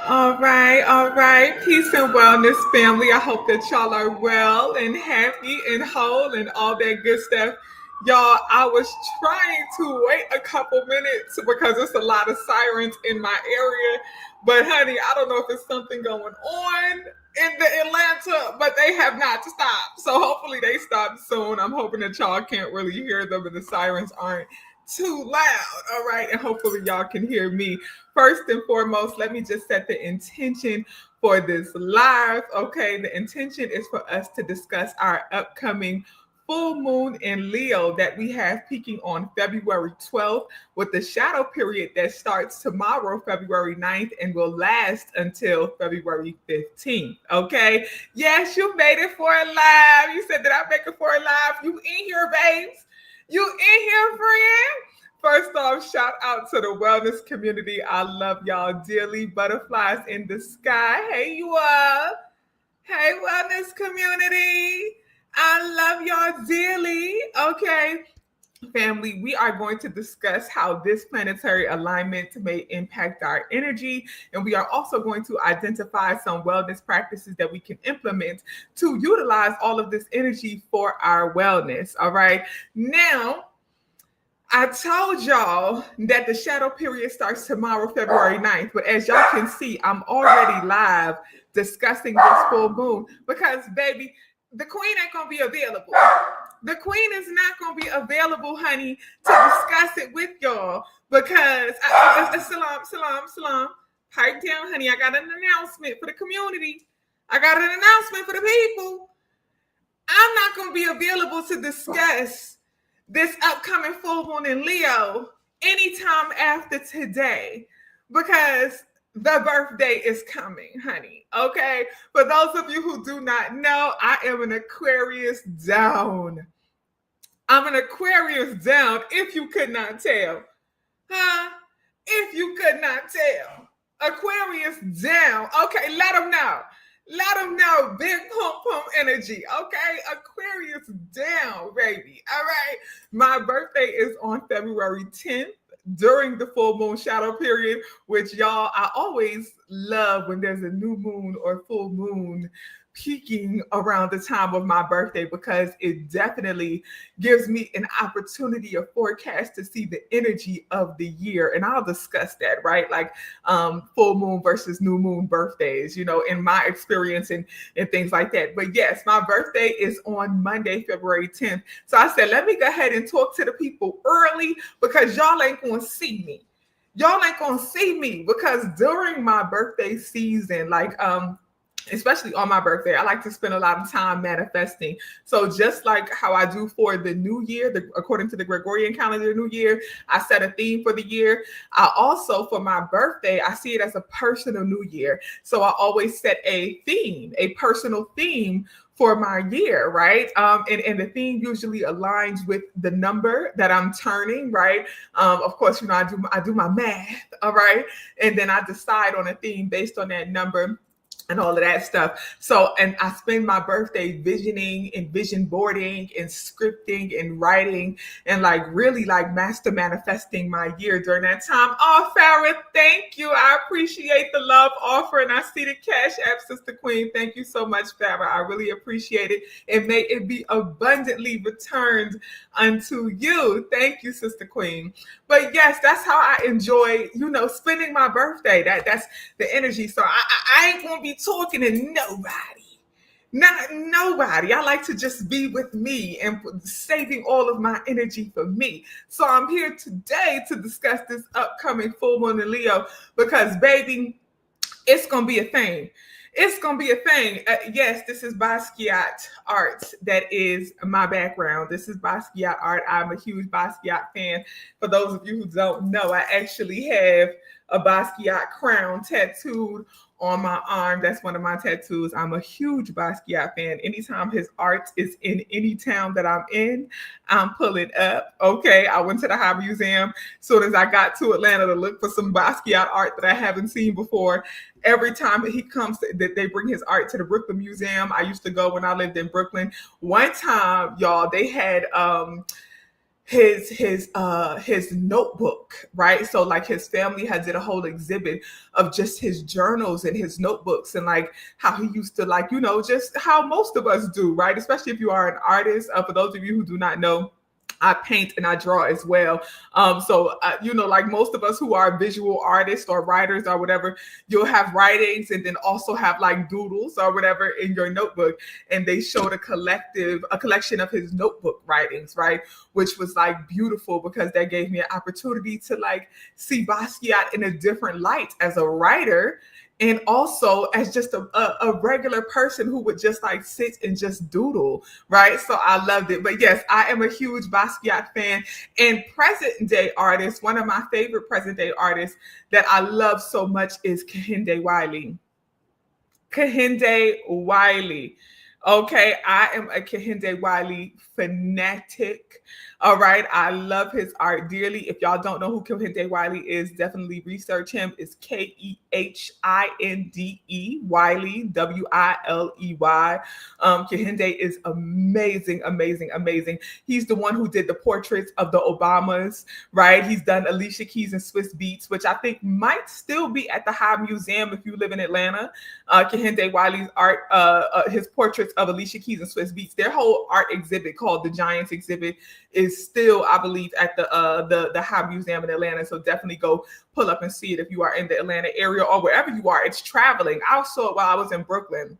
All right. Peace and wellness, family. I hope that y'all are well and happy and whole and all that good stuff. Y'all, I was trying to wait a couple minutes because there's a lot of sirens in my area. But honey, I don't know if it's something going on in the Atlanta, but they have not stopped. So hopefully they stop soon. I'm hoping that y'all can't really hear them and the sirens aren't too loud. All right. And hopefully y'all can hear me. First and foremost, let me just set the intention for this live. Okay, the intention is for us to discuss our upcoming full moon in Leo that we have peaking on February 12th with the shadow period that starts tomorrow, February 9th, and will last until February 15th. Okay, yes, you made it for a live. You said, did I make it for a live? You in here, babes? You in here, friend? First off, shout out to the wellness community. I love y'all dearly. Butterflies in the sky. Hey, you all. Hey, wellness community. I love y'all dearly. Okay, family, we are going to discuss how this planetary alignment may impact our energy. And we are also going to identify some wellness practices that we can implement to utilize all of this energy for our wellness. All right. Now, I told y'all that the shadow period starts tomorrow, February 9th. But as y'all can see, I'm already live discussing this full moon because, baby, the queen ain't going to be available. The queen is not going to be available, honey, to discuss it with y'all because, salam. Pipe down, honey. I got an announcement for the community. I got an announcement for the people. I'm not going to be available to discuss this upcoming full moon in Leo anytime after today because the birthday is coming, honey. Okay. For those of you who do not know, I am an Aquarius down. I'm an Aquarius down, if you could not tell. Huh? If you could not tell. Aquarius down. Okay, let them know. Let them know. Big pump energy. Okay, Aquarius down, baby. All right. My birthday is on February 10th during the full moon shadow period, which y'all, I always love when there's a new moon or full moon peaking around the time of my birthday because it definitely gives me an opportunity, a forecast to see the energy of the year. And I'll discuss that, right? Like full moon versus new moon birthdays, you know, in my experience and things like that. But yes, my birthday is on Monday, February 10th. So I said, let me go ahead and talk to the people early because y'all ain't going to see me. Y'all ain't going to see me because during my birthday season, like, especially on my birthday, I like to spend a lot of time manifesting. So just like how I do for the new year, according to the Gregorian calendar, new year, I set a theme for the year. I also, for my birthday, I see it as a personal new year. So I always set a theme, a personal theme for my year, right? And the theme usually aligns with the number that I'm turning, right? Of course, you know, I do my math, all right? And then I decide on a theme based on that number and all of that stuff. So, and I spend my birthday visioning and vision boarding and scripting and writing and like really like master manifesting my year during that time. Oh, Farrah, thank you. I appreciate the love offer. And I see the Cash App, Sister Queen. Thank you so much, Farrah. I really appreciate it. And may it be abundantly returned unto you. Thank you, Sister Queen. But yes, that's how I enjoy, you know, spending my birthday. That's the energy. So I ain't gonna be talking to nobody. Not nobody. I like to just be with me and saving all of my energy for me. So I'm here today to discuss this upcoming full moon in Leo because, baby, it's gonna be a thing. It's going to be a thing. Yes, this is Basquiat art. That is my background. This is Basquiat art. I'm a huge Basquiat fan. For those of you who don't know, I actually have a Basquiat crown tattooed on my arm. That's one of my tattoos. I'm a huge Basquiat fan. Anytime his art is in any town that I'm in, I'm pulling up. Okay, I went to the High Museum as soon as I got to Atlanta to look for some Basquiat art that I haven't seen before. Every time that he comes, they bring his art to the Brooklyn Museum. I used to go when I lived in Brooklyn. One time, y'all, they had his notebook, right? So like his family had did a whole exhibit of just his journals and his notebooks, and like how he used to, like, just how most of us do, right? Especially if you are an artist. For those of you who do not know, I paint and I draw as well. Like most of us who are visual artists or writers or whatever, you'll have writings and then also have like doodles or whatever in your notebook. And they showed a collection of his notebook writings, right? Which was like beautiful, because that gave me an opportunity to like see Basquiat in a different light as a writer, and also as just a regular person who would just like sit and just doodle, right? So I loved it. But yes, I am a huge Basquiat fan. And present day artists, one of my favorite present day artists that I love so much is Kehinde Wiley. Kehinde Wiley. Okay, I am a Kehinde Wiley fanatic. All right, I love his art dearly. If y'all don't know who Kehinde Wiley is, definitely research him. It's Kehinde Wiley, Wiley. Kehinde is amazing, amazing, amazing. He's the one who did the portraits of the Obamas, right? He's done Alicia Keys and Swiss Beats, which I think might still be at the High Museum if you live in Atlanta. Kehinde Wiley's art, his portraits of Alicia Keys and Swiss Beats, their whole art exhibit called the Giants exhibit is still, I believe, at the High Museum in Atlanta. So definitely go pull up and see it if you are in the Atlanta area or wherever you are. It's traveling. I saw it while I was in Brooklyn.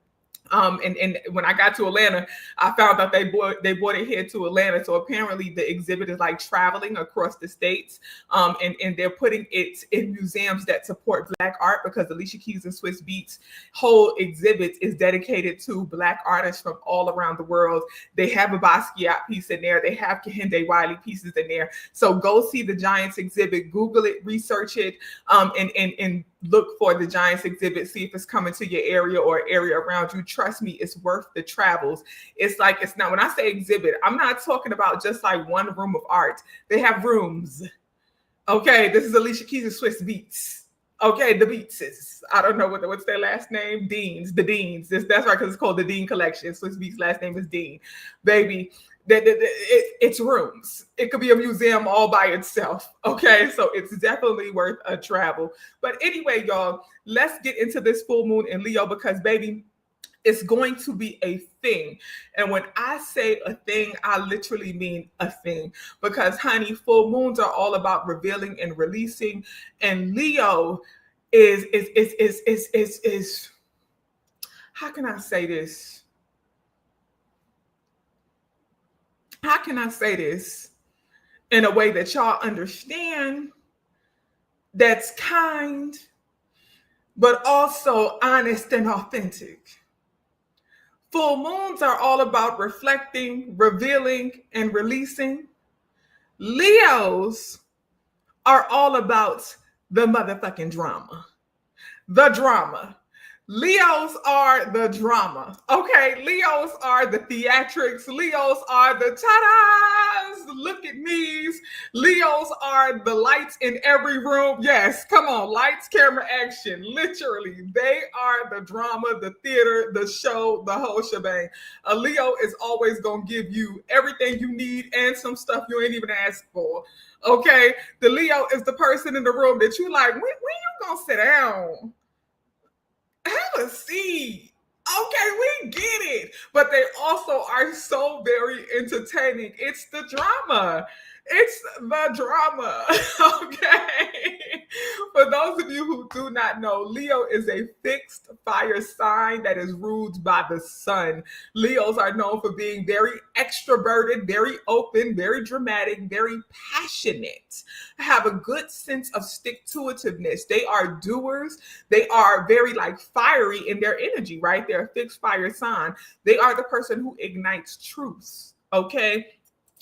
And when I got to Atlanta, I found out they brought it here to Atlanta. So apparently the exhibit is like traveling across the states. And they're putting it in museums that support Black art, because Alicia Keys and Swiss Beats whole exhibit is dedicated to Black artists from all around the world. They have a Basquiat piece in there. They have Kehinde Wiley pieces in there. So go see the Giants exhibit, Google it, research it, and look for the Giants exhibit, see if it's coming to your area or area around you. Trust me, it's worth the travels. It's not, when I say exhibit, I'm not talking about just like one room of art. They have rooms. Okay, this is Alicia Keys and Swiss Beats. Okay, the Beatses. I don't know what's their last name. The Deans. That's right, because it's called the Dean Collection. Swiss Beats' last name is Dean. Baby, it's rooms. It could be a museum all by itself. Okay, so it's definitely worth a travel. But anyway, y'all, let's get into this full moon in Leo, because baby, it's going to be a thing. And when I say a thing, I literally mean a thing, because honey, full moons are all about revealing and releasing. And Leo is how can I say this? How can I say this in a way that y'all understand, that's kind, but also honest and authentic? Full moons are all about reflecting, revealing, and releasing. Leos are all about the motherfucking drama. The drama. Leos are the drama. Okay, Leos are the theatrics. Leos are the ta-das, look at me's. Leos are the lights in every room. Yes, come on, lights, camera, action. Literally, they are the drama, the theater, the show, the whole shebang. A Leo is always gonna give you everything you need and some stuff you ain't even asked for. Okay, the Leo is the person in the room that you like, when you gonna sit down? Have a seat. Okay, we get it. But they also are so very entertaining. It's the drama. It's the drama. Okay. For those of you who do not know, Leo is a fixed fire sign that is ruled by the sun. Leos are known for being very extroverted, very open, very dramatic, very passionate, have a good sense of stick-to-itiveness. They are doers. They are very like fiery in their energy, right? They're a fixed fire sign. They are the person who ignites truths. Okay.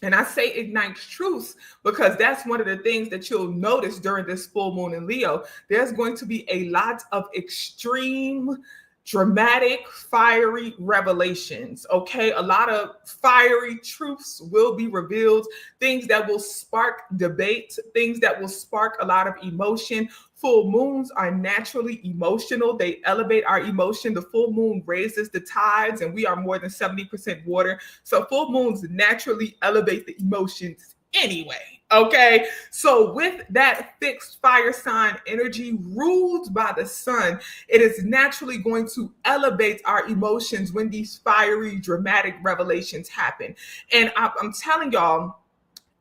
And I say ignites truths because that's one of the things that you'll notice during this full moon in Leo. There's going to be a lot of extreme, dramatic, fiery revelations. Okay. A lot of fiery truths will be revealed, things that will spark debate, things that will spark a lot of emotion. Full moons are naturally emotional. They elevate our emotion. The full moon raises the tides, and we are more than 70% water. So full moons naturally elevate the emotions anyway. Okay, so with that fixed fire sign energy ruled by the sun, it is naturally going to elevate our emotions when these fiery, dramatic revelations happen. And I'm telling y'all,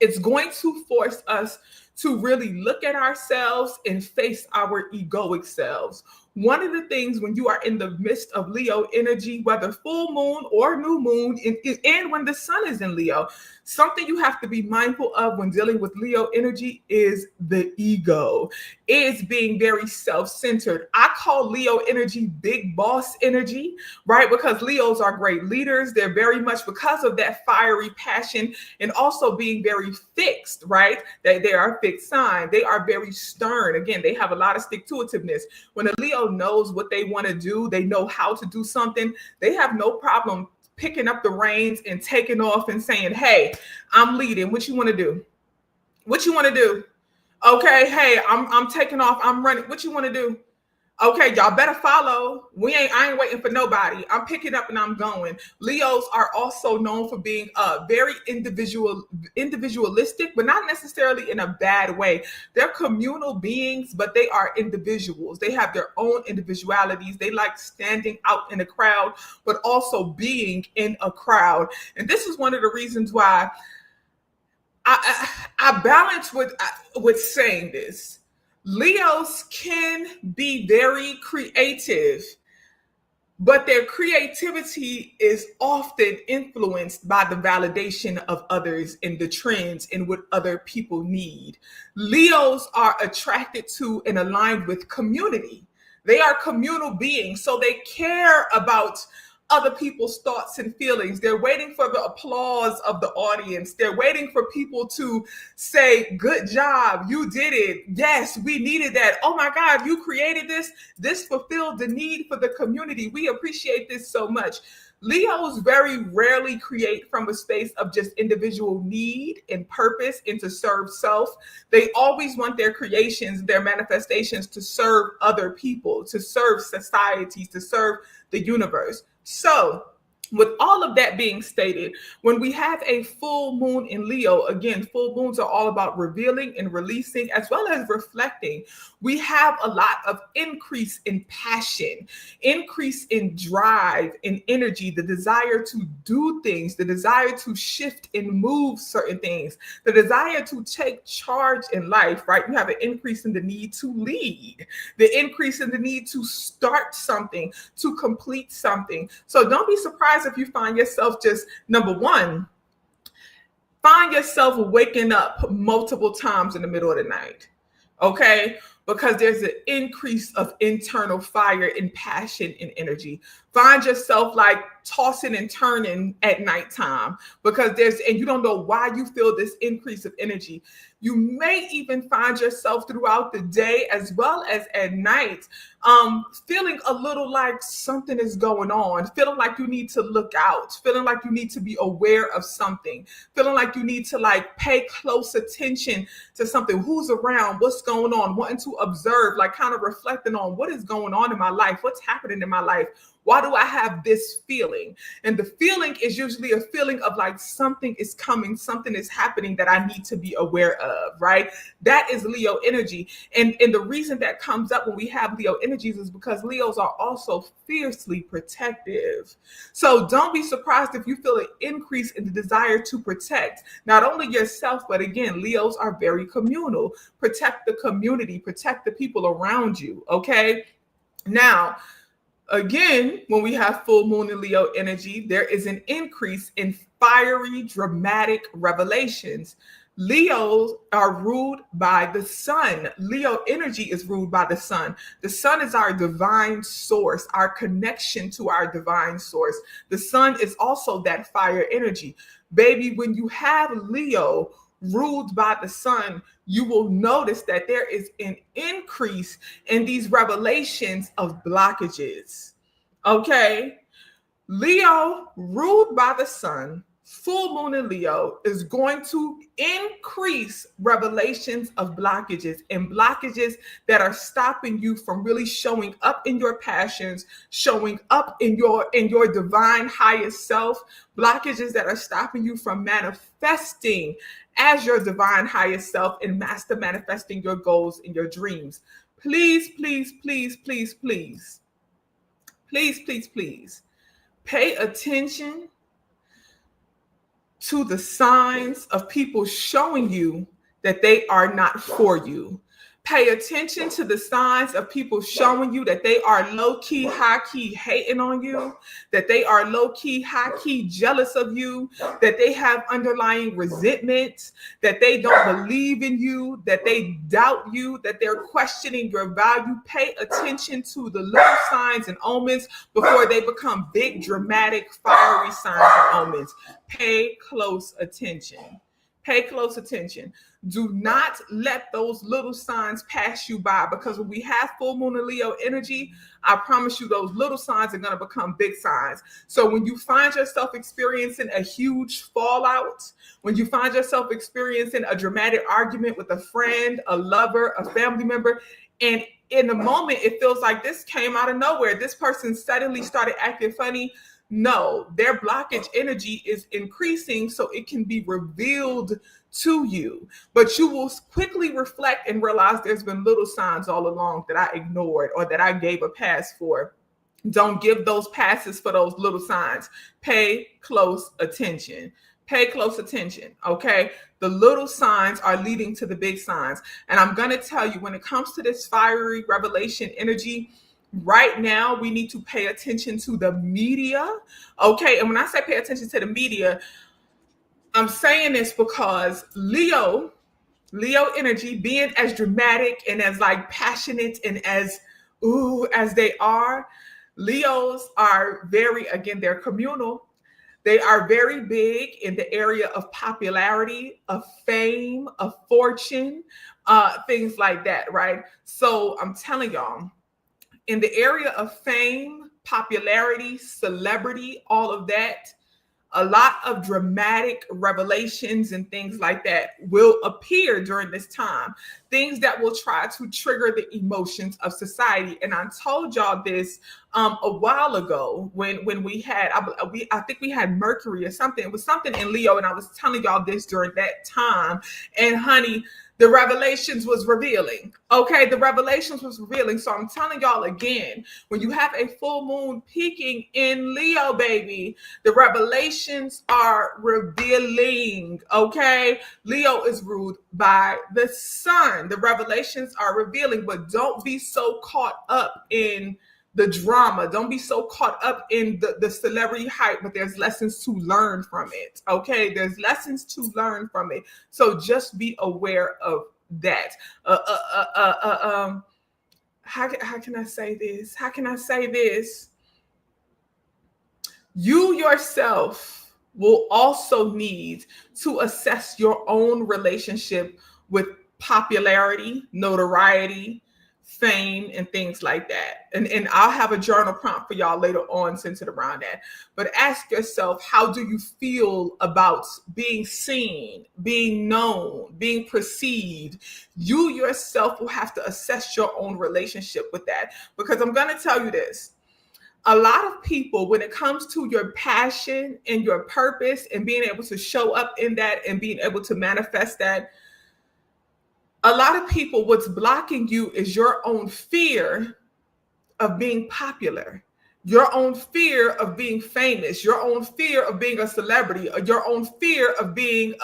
it's going to force us to really look at ourselves and face our egoic selves. One of the things when you are in the midst of Leo energy, whether full moon or new moon, and when the sun is in Leo, something you have to be mindful of when dealing with Leo energy is the ego. Is being very self-centered. I call Leo energy big boss energy, right? Because Leos are great leaders. They're very much, because of that fiery passion and also being very fixed, right? They are a fixed sign. They are very stern. Again, they have a lot of stick-to-itiveness. When a Leo knows what they want to do, they know how to do something, they have no problem picking up the reins and taking off and saying, hey, I'm leading. What you want to do? What you want to do? Okay, hey, I'm taking off. I'm running. What you want to do? Okay, y'all better follow. I ain't waiting for nobody. I'm picking up and I'm going. Leos are also known for being very individualistic, but not necessarily in a bad way. They're communal beings, but they are individuals. They have their own individualities. They like standing out in a crowd, but also being in a crowd. And this is one of the reasons why I balance with saying this. Leos can be very creative, but their creativity is often influenced by the validation of others and the trends and what other people need. Leos are attracted to and aligned with community. They are communal beings, so they care about other people's thoughts and feelings. They're waiting for the applause of the audience. They're waiting for people to say, good job, you did it. Yes, we needed that. Oh my God, you created this. This fulfilled the need for the community. We appreciate this so much. Leos very rarely create from a space of just individual need and purpose and to serve self. They always want their creations, their manifestations to serve other people, to serve societies, to serve the universe. So, with all of that being stated, when we have a full moon in Leo, again, full moons are all about revealing and releasing as well as reflecting. We have a lot of increase in passion, increase in drive and energy, the desire to do things, the desire to shift and move certain things, the desire to take charge in life, right? You have an increase in the need to lead, the increase in the need to start something, to complete something. So don't be surprised if you find yourself just, number one, find yourself waking up multiple times in the middle of the night, okay? Because there's an increase of internal fire and passion and energy. Find yourself like tossing and turning at nighttime because and you don't know why you feel this increase of energy. You may even find yourself throughout the day as well as at night, feeling a little like something is going on, feeling like you need to look out, feeling like you need to be aware of something, feeling like you need to like pay close attention to something, who's around, what's going on, wanting to observe, like kind of reflecting on what is going on in my life, what's happening in my life. Why do I have this feeling? And the feeling is usually a feeling of like something is coming, something is happening that I need to be aware of, right? That is Leo energy. And the reason that comes up when we have Leo energies is because Leos are also fiercely protective. So don't be surprised if you feel an increase in the desire to protect not only yourself, but again, Leos are very communal. Protect the community, protect the people around you, okay? Now, again, when we have full moon in Leo energy, there is an increase in fiery, dramatic revelations. Leos are ruled by the sun. Leo energy is ruled by the sun. The sun is our divine source, our connection to our divine source. The sun is also that fire energy. Baby, when you have Leo ruled by the sun, you will notice that there is an increase in these revelations of blockages. Okay? Leo ruled by the sun full moon in Leo is going to increase revelations of blockages and blockages that are stopping you from really showing up in your passions, showing up in your divine highest self, blockages that are stopping you from manifesting as your divine highest self and master manifesting your goals and your dreams. Please, please, please, please, please, please, please, please pay attention to the signs of people showing you that they are not for you. Pay attention to the signs of people showing you that they are low-key, high-key hating on you, that they are low-key, high-key jealous of you, that they have underlying resentment, that they don't believe in you, that they doubt you, that they're questioning your value. Pay attention to the little signs and omens before they become big, dramatic, fiery signs and omens. Pay close attention. Pay close attention. Do not let those little signs pass you by, because when we have full moon and Leo energy, I promise you those little signs are going to become big signs. So when you find yourself experiencing a huge fallout, when you find yourself experiencing a dramatic argument with a friend, a lover, a family member, and in the moment it feels like this came out of nowhere, this person suddenly started acting funny. No, their blockage energy is increasing so it can be revealed to you. But you will quickly reflect and realize there's been little signs all along that I ignored or that I gave a pass for. Don't give those passes for those little signs. Pay close attention. Pay close attention, okay? The little signs are leading to the big signs. And I'm going to tell you, when it comes to this fiery revelation energy, right now, we need to pay attention to the media, okay? And when I say pay attention to the media, I'm saying this because Leo energy, being as dramatic and as like passionate and as they are, Leos are very, again, they're communal. They are very big in the area of popularity, of fame, of fortune, things like that, right? So I'm telling y'all, in the area of fame, popularity, celebrity, all of that, a lot of dramatic revelations and things like that will appear during this time. Things that will try to trigger the emotions of society. And I told y'all this a while ago when we had, I think we had Mercury or something. It was something in Leo, and I was telling y'all this during that time. And honey, the revelations was revealing. Okay, the revelations was revealing. So I'm telling y'all again, when you have a full moon peaking in Leo, baby, the revelations are revealing. Okay, Leo is ruled by the sun. The revelations are revealing, but don't be so caught up in the drama. Don't be so caught up in the celebrity hype, but there's lessons to learn from it. Okay, there's lessons to learn from it. So just be aware of that. How can I say this? How can I say this? You yourself will also need to assess your own relationship with popularity, notoriety, fame, and things like that. And I'll have a journal prompt for y'all later on centered around that. But ask yourself, how do you feel about being seen, being known, being perceived? You yourself will have to assess your own relationship with that. Because I'm going to tell you this. A lot of people, when it comes to your passion and your purpose and being able to show up in that and being able to manifest that, a lot of people, what's blocking you is your own fear of being popular, your own fear of being famous, your own fear of being a celebrity, or your own fear of being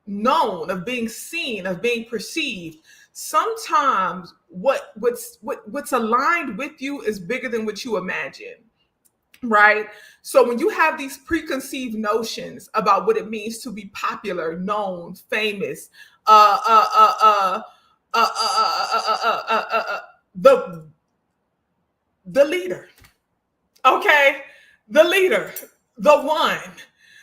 known, of being seen, of being perceived. Sometimes what's aligned with you is bigger than what you imagine. Right. So when you have these preconceived notions about what it means to be popular, known, famous, the leader, okay, the leader, the one,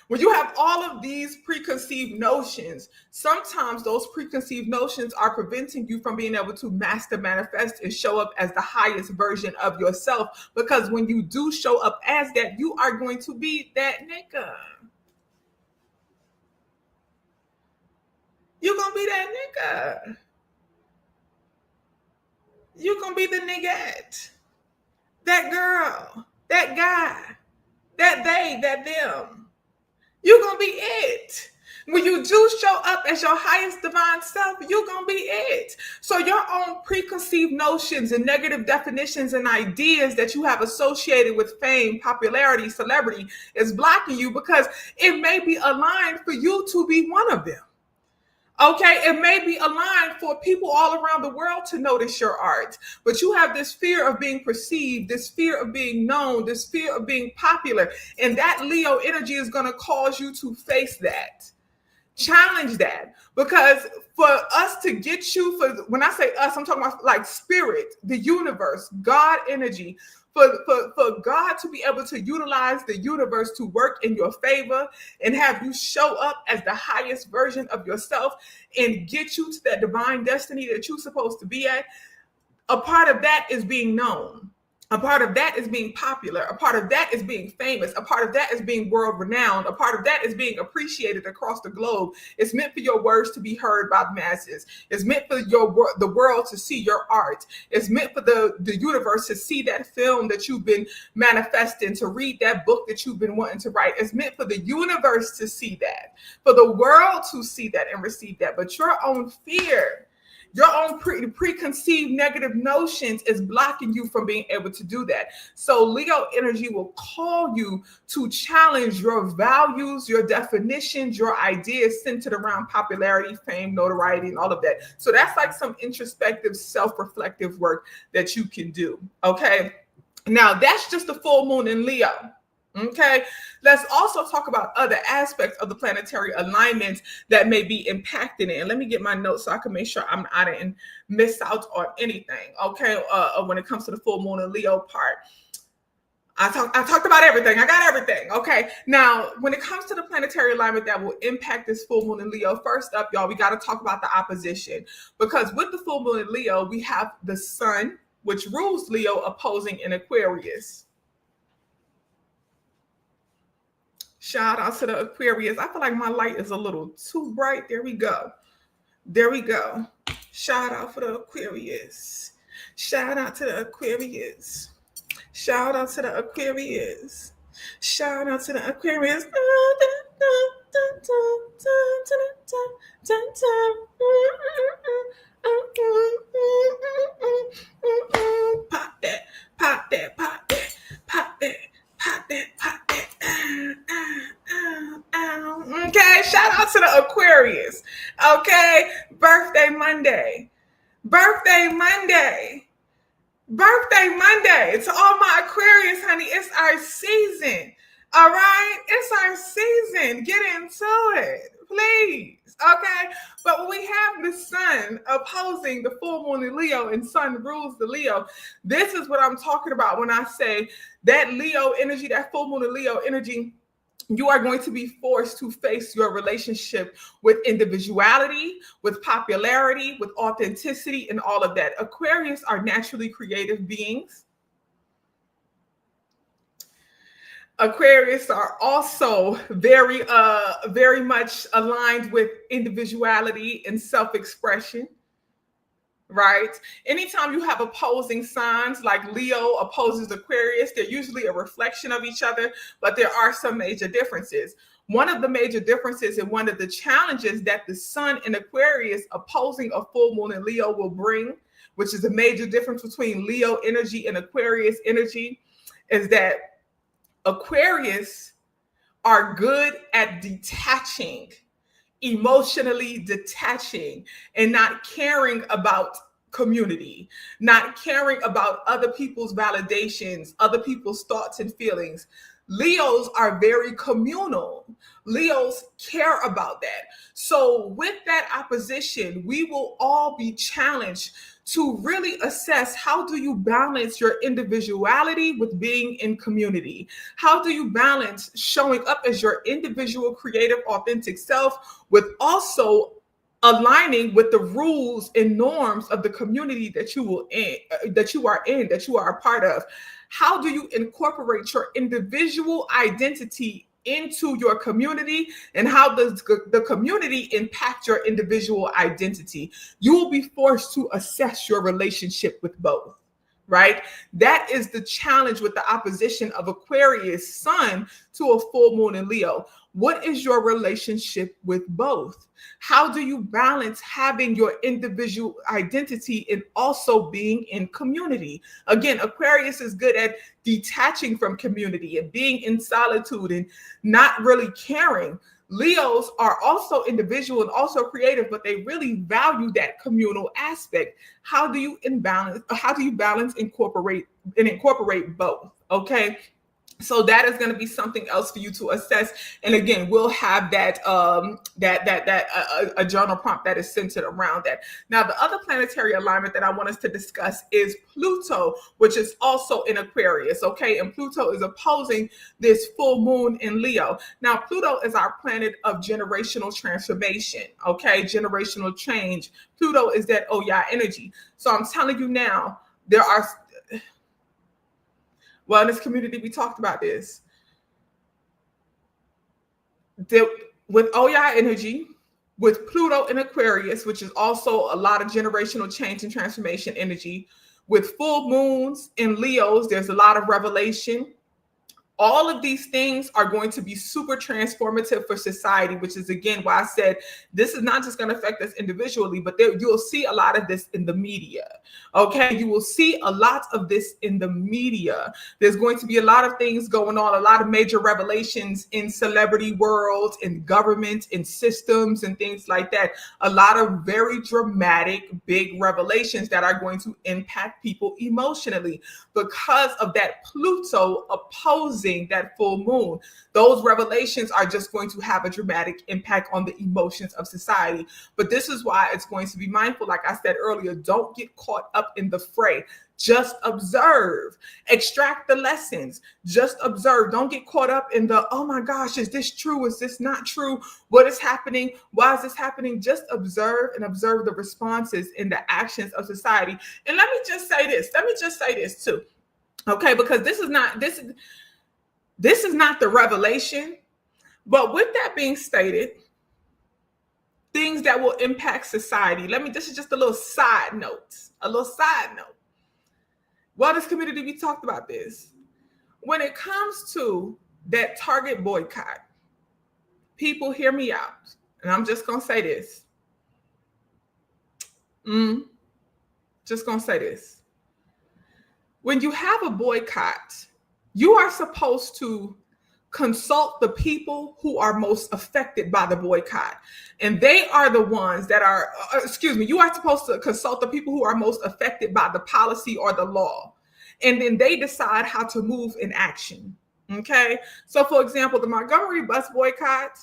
When you have all of these preconceived notions, sometimes those preconceived notions are preventing you from being able to master, manifest, and show up as the highest version of yourself. Because when you do show up as that, you are going to be that nigga. You're going to be that nigga. You're going to be the nigga, that girl, that guy, that they, that them. You're going to be it. When you do show up as your highest divine self, you're going to be it. So your own preconceived notions and negative definitions and ideas that you have associated with fame, popularity, celebrity is blocking you because it may be aligned for you to be one of them. Okay, it may be aligned for people all around the world to notice your art, but you have this fear of being perceived, this fear of being known, this fear of being popular, and that Leo energy is going to cause you to face that. Challenge that, because for us to get you, when I say us, I'm talking about like spirit, the universe, God energy, for God to be able to utilize the universe to work in your favor and have you show up as the highest version of yourself and get you to that divine destiny that you're supposed to be at. A part of that is being known. A part of that is being popular. A part of that is being famous. A part of that is being world renowned. A part of that is being appreciated across the globe. It's meant for your words to be heard by the masses. It's meant for the world to see your art. It's meant for the universe to see that film that you've been manifesting, to read that book that you've been wanting to write. It's meant for the universe to see that, for the world to see that and receive that. But your own fear, your own preconceived negative notions is blocking you from being able to do that. So Leo energy will call you to challenge your values, your definitions, your ideas centered around popularity, fame, notoriety, and all of that. So that's like some introspective, self-reflective work that you can do. Okay. Now that's just the full moon in Leo. Okay, let's also talk about other aspects of the planetary alignments that may be impacting it. And let me get my notes so I can make sure I didn't miss out on anything. Okay, when it comes to the full moon and Leo part, I talked about everything. I got everything. Okay, now when it comes to the planetary alignment that will impact this full moon in Leo, first up, y'all, we got to talk about the opposition, because with the full moon in Leo, we have the sun, which rules Leo, opposing in Aquarius. Shout out to the Aquarius. I feel like my light is a little too bright. There we go. There we go. Shout out for the Aquarius. Shout out to the Aquarius. Shout out to the Aquarius. Shout out to the Aquarius. Pop that, pop that, pop that, pop that, pop that, pop that. Okay, shout out to the Aquarius. Okay, birthday Monday. Birthday Monday. Birthday Monday. To all my Aquarius, honey, it's our season. All right, it's our season. Get into it, please. Okay, but when we have the sun opposing the full moon in Leo and sun rules the Leo, this is what I'm talking about when I say that Leo energy, that full moon in Leo energy, you are going to be forced to face your relationship with individuality, with popularity, with authenticity, and all of that. Aquarius are naturally creative beings. Aquarius are also very much aligned with individuality and self-expression, right? Anytime you have opposing signs like Leo opposes Aquarius, they're usually a reflection of each other, but there are some major differences. One of the major differences and one of the challenges that the sun in Aquarius opposing a full moon in Leo will bring, which is a major difference between Leo energy and Aquarius energy, is that Aquarius are good at detaching, emotionally detaching, and not caring about community, not caring about other people's validations, other people's thoughts and feelings. Leos are very communal. Leos care about that. So with that opposition, we will all be challenged to really assess how do you balance your individuality with being in community? How do you balance showing up as your individual, creative, authentic self with also aligning with the rules and norms of the community that that you are a part of? How do you incorporate your individual identity into your community, and how does the community impact your individual identity? You will be forced to assess your relationship with both, right? That is the challenge with the opposition of Aquarius sun to a full moon in Leo. What is your relationship with both? How do you balance having your individual identity and also being in community? Again, Aquarius is good at detaching from community and being in solitude and not really caring. Leos are also individual and also creative, but they really value that communal aspect. How do you balance incorporate both? Okay. So that is going to be something else for you to assess. And again, we'll have that a journal prompt that is centered around that. Now, the other planetary alignment that I want us to discuss is Pluto, which is also in Aquarius. Okay, and Pluto is opposing this full moon in Leo. Now, Pluto is our planet of generational transformation. Okay, generational change. Pluto is that Oya energy. So I'm telling you now, there are. Well, in this community, we talked about this. With Oya energy, with Pluto in Aquarius, which is also a lot of generational change and transformation energy, with full moons in Leos, there's a lot of revelation. All of these things are going to be super transformative for society, which is, again, why I said this is not just going to affect us individually, but you'll see a lot of this in the media. Okay, you will see a lot of this in the media. There's going to be a lot of things going on, a lot of major revelations in celebrity world, in government, in systems, and things like that. A lot of very dramatic, big revelations that are going to impact people emotionally because of that Pluto opposing that full moon. Those revelations are just going to have a dramatic impact on the emotions of society. But this is why it's going to be mindful. Like I said earlier, don't get caught up in the fray. Just observe, extract the lessons, just observe. Don't get caught up in the, oh my gosh, is this true? Is this not true? What is happening? Why is this happening? Just observe and observe the responses and the actions of society. And let me just say this too. Okay, because this is not the revelation, but with that being stated, things that will impact society. This is just a little side note. Well, this community, we talked about this. When it comes to that Target boycott, people hear me out. And I'm just going to say this. Just going to say this. When you have a boycott, you are supposed to consult the people who are most affected by the boycott. And they are the ones that are, you are supposed to consult the people who are most affected by the policy or the law. And then they decide how to move in action. Okay. So for example, the Montgomery bus boycott,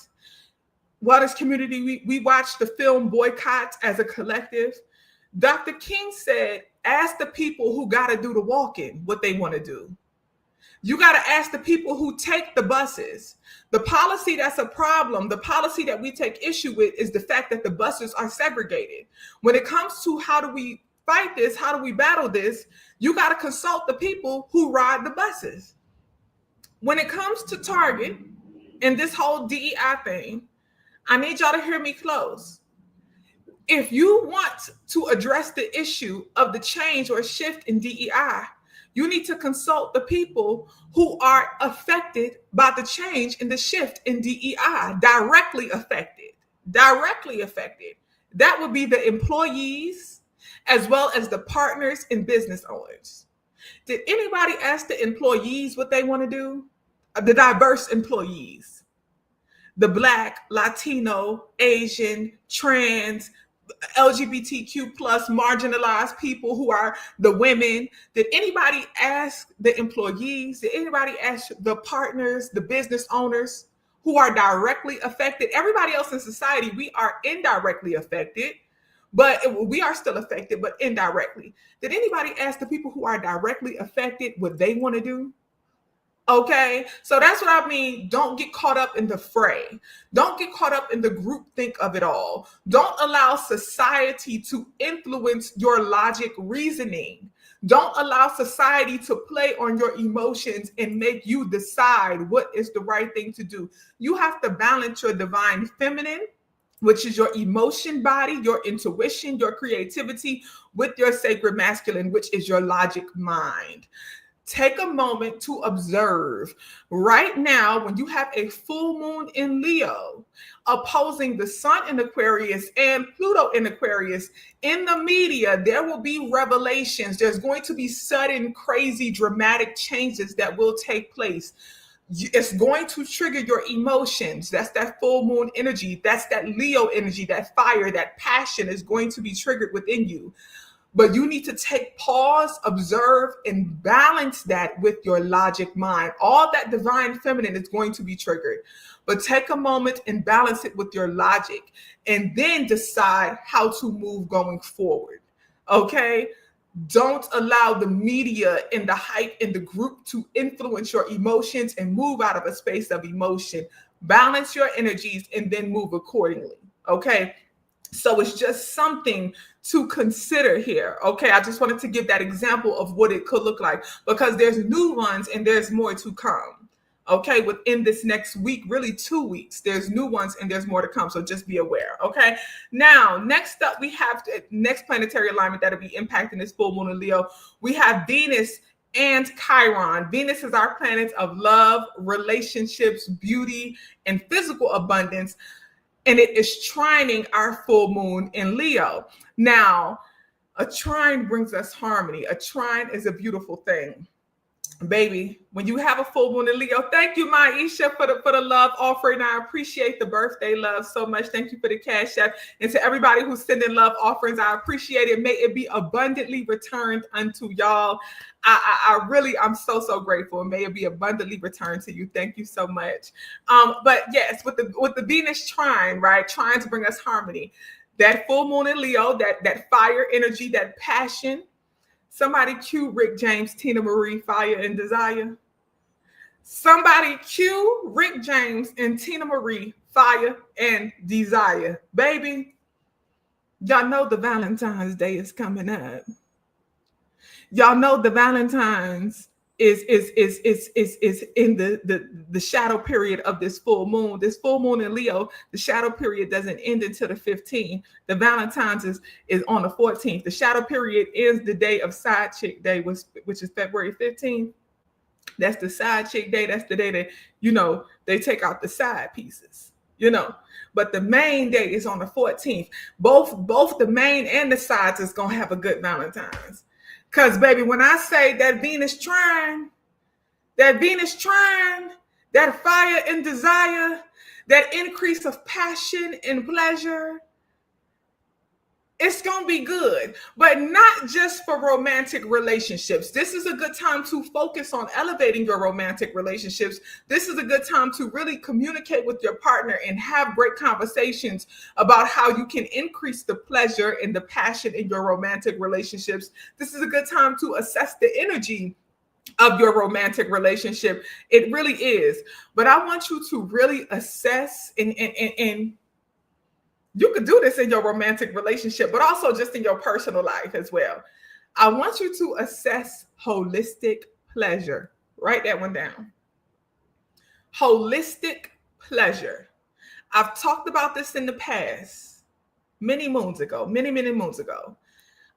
well, this community, we watched the film Boycott as a collective. Dr. King said, ask the people who got to do the walking what they want to do. You got to ask the people who take the buses. The policy that's a problem, the policy that we take issue with is the fact that the buses are segregated. When it comes to how do we fight this, how do we battle this, you got to consult the people who ride the buses. When it comes to Target and this whole DEI thing, I need y'all to hear me close. If you want to address the issue of the change or shift in DEI, you need to consult the people who are affected by the change and the shift in DEI, directly affected. That would be the employees as well as the partners and business owners. Did anybody ask the employees what they want to do? The diverse employees, the Black, Latino, Asian, trans, LGBTQ plus marginalized people who are the women. Did anybody ask the employees? Did anybody ask the partners, the business owners who are directly affected? Everybody else in society, we are indirectly affected, but we are still affected, but indirectly. Did anybody ask the people who are directly affected what they want to do? Okay, so that's what I mean. Don't get caught up in the fray. Don't get caught up in the group think of it all. Don't allow society to influence your logic reasoning. Don't allow society to play on your emotions and make you decide what is the right thing to do. You have to balance your divine feminine, which is your emotion body, your intuition, your creativity, with your sacred masculine, which is your logic mind. Take a moment to observe right now when you have a full moon in Leo opposing the sun in Aquarius and Pluto in Aquarius. In the media, there will be revelations. There's going to be sudden, crazy, dramatic changes that will take place. It's going to trigger your emotions. That's that full moon energy. That's that Leo energy, that fire, that passion is going to be triggered within you. But you need to take pause, observe, and balance that with your logic mind. All that divine feminine is going to be triggered. But take a moment and balance it with your logic and then decide how to move going forward. Okay? Don't allow the media and the hype in the group to influence your emotions and move out of a space of emotion. Balance your energies and then move accordingly. Okay? So it's just something to consider here. Okay, I just wanted to give that example of what it could look like because there's new ones and there's more to come. Okay, within this next week, really 2 weeks, there's new ones and there's more to come. So just be aware. Okay, now next up, we have the next planetary alignment that'll be impacting this full moon in Leo. We have Venus and Chiron. Venus is our planet of love, relationships, beauty, and physical abundance. And it is trining our full moon in Leo. Now, a trine brings us harmony. A trine is a beautiful thing. Baby, when you have a full moon in Leo, thank you, Maisha, for the love offering. I appreciate the birthday love so much. Thank you for the cash app. And to everybody who's sending love offerings, I appreciate it. May it be abundantly returned unto y'all. I'm so grateful. May it be abundantly returned to you. Thank you so much. But yes, with the Venus trine, right? Trying to bring us harmony. That full moon in Leo, that fire energy, that passion. Somebody cue Rick James, Tina Marie, Fire and Desire. Somebody cue Rick James and Tina Marie, Fire and Desire. Baby, y'all know the Valentine's Day is coming up. Y'all know the Valentine's is in the shadow period of this full moon. This full moon in Leo, the shadow period doesn't end until the 15th. The Valentine's is on the 14th. The shadow period ends the day of Side Chick Day, which is February 15th. That's the Side Chick Day. That's the day that, they take out the side pieces, But the main day is on the 14th. Both the main and the sides is going to have a good Valentine's. Because, baby, when I say that Venus trine, that fire and desire, that increase of passion and pleasure, it's going to be good. But not just for romantic relationships. This is a good time to focus on elevating your romantic relationships. This is a good time to really communicate with your partner and have great conversations about how you can increase the pleasure and the passion in your romantic relationships. This is a good time to assess the energy of your romantic relationship. It really is. But I want you to really assess and you could do this in your romantic relationship, but also just in your personal life as well. I want you to assess holistic pleasure. Write that one down. Holistic pleasure. I've talked about this in the past, many moons ago.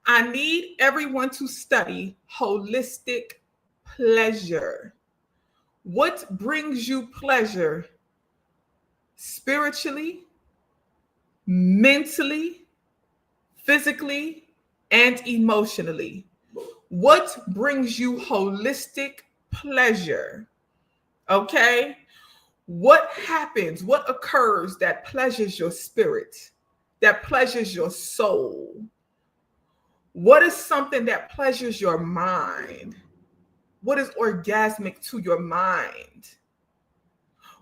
I need everyone to study holistic pleasure. What brings you pleasure spiritually, mentally, physically, and emotionally? What brings you holistic pleasure? Okay? What happens? What occurs that pleasures your spirit, that pleasures your soul? What is something that pleasures your mind? What is orgasmic to your mind?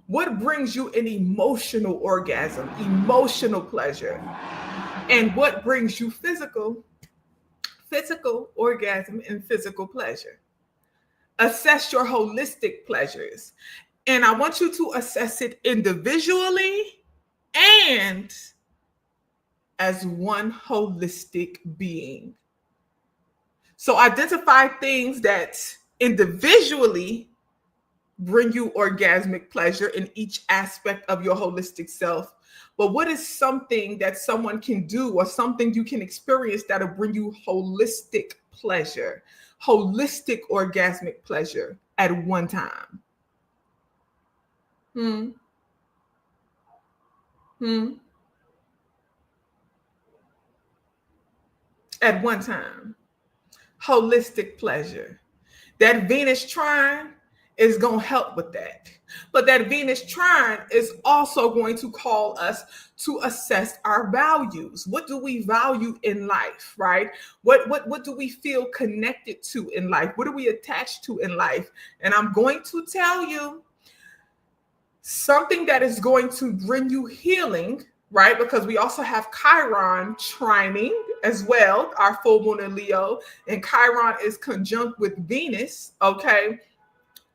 What brings you an emotional orgasm, emotional pleasure? and what brings you physical orgasm and physical pleasure. Assess your holistic pleasures. And I want you to assess it individually and as one holistic being. So identify things that individually bring you orgasmic pleasure in each aspect of your holistic self. But what is something that someone can do or something you can experience that'll bring you holistic pleasure, holistic orgasmic pleasure at one time? Hmm. Hmm. At one time. Holistic pleasure. That Venus trine is going to help with that. But that Venus trine is also going to call us to assess our values. What do we value in life, right? What do we feel connected to in life? What are we attached to in life? And I'm going to tell you something that is going to bring you healing, right? Because we also have Chiron trining as well, our full moon in Leo, and Chiron is conjunct with Venus, okay?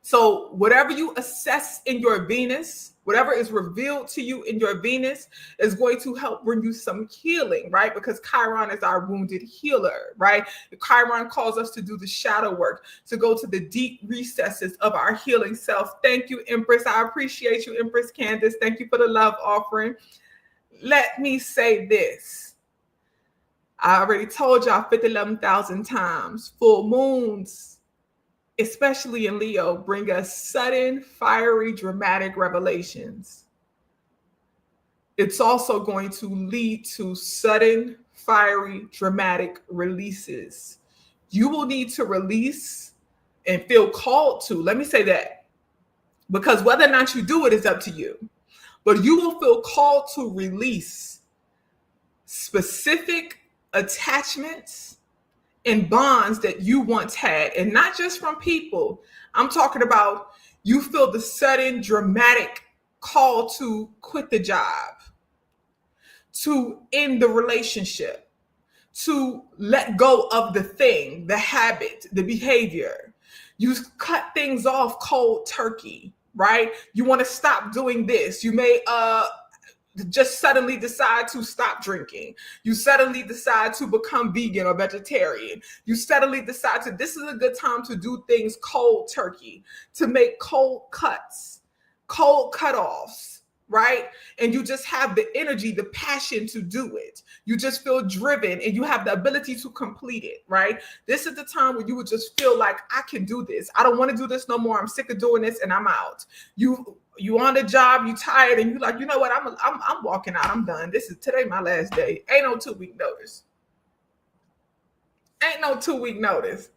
So whatever you assess in your Venus, whatever is revealed to you in your Venus is going to help bring you some healing, right? Because Chiron is our wounded healer, right? Chiron calls us to do the shadow work, to go to the deep recesses of our healing self. Thank you, Empress. I appreciate you, Empress Candace. Thank you for the love offering. Let me say this. I already told y'all 11,000 times. Full moons, especially in Leo, bring us sudden, fiery, dramatic revelations. It's also going to lead to sudden, fiery, dramatic releases. You will need to release and feel called to. Let me say that. Because whether or not you do it is up to you. But you will feel called to release specific attachments and bonds that you once had, and not just from people. I'm talking about you feel the sudden dramatic call to quit the job, to end the relationship, to let go of the thing, the habit, the behavior. You cut things off cold turkey, right? You want to stop doing this. You may just suddenly decide to stop drinking. You suddenly decide to become vegan or vegetarian. You suddenly decide to, this is a good time to do things cold turkey, to make cold cuts, cold cutoffs, right? And you just have the energy, the passion to do it. You just feel driven and you have the ability to complete it, right? This is the time where you would just feel like, I can do this. I don't want to do this no more. I'm sick of doing this and I'm out. You on the job, you tired, and you like, you know what? I'm walking out. I'm done. This is today my last day. Ain't no 2-week notice. Ain't no 2-week notice.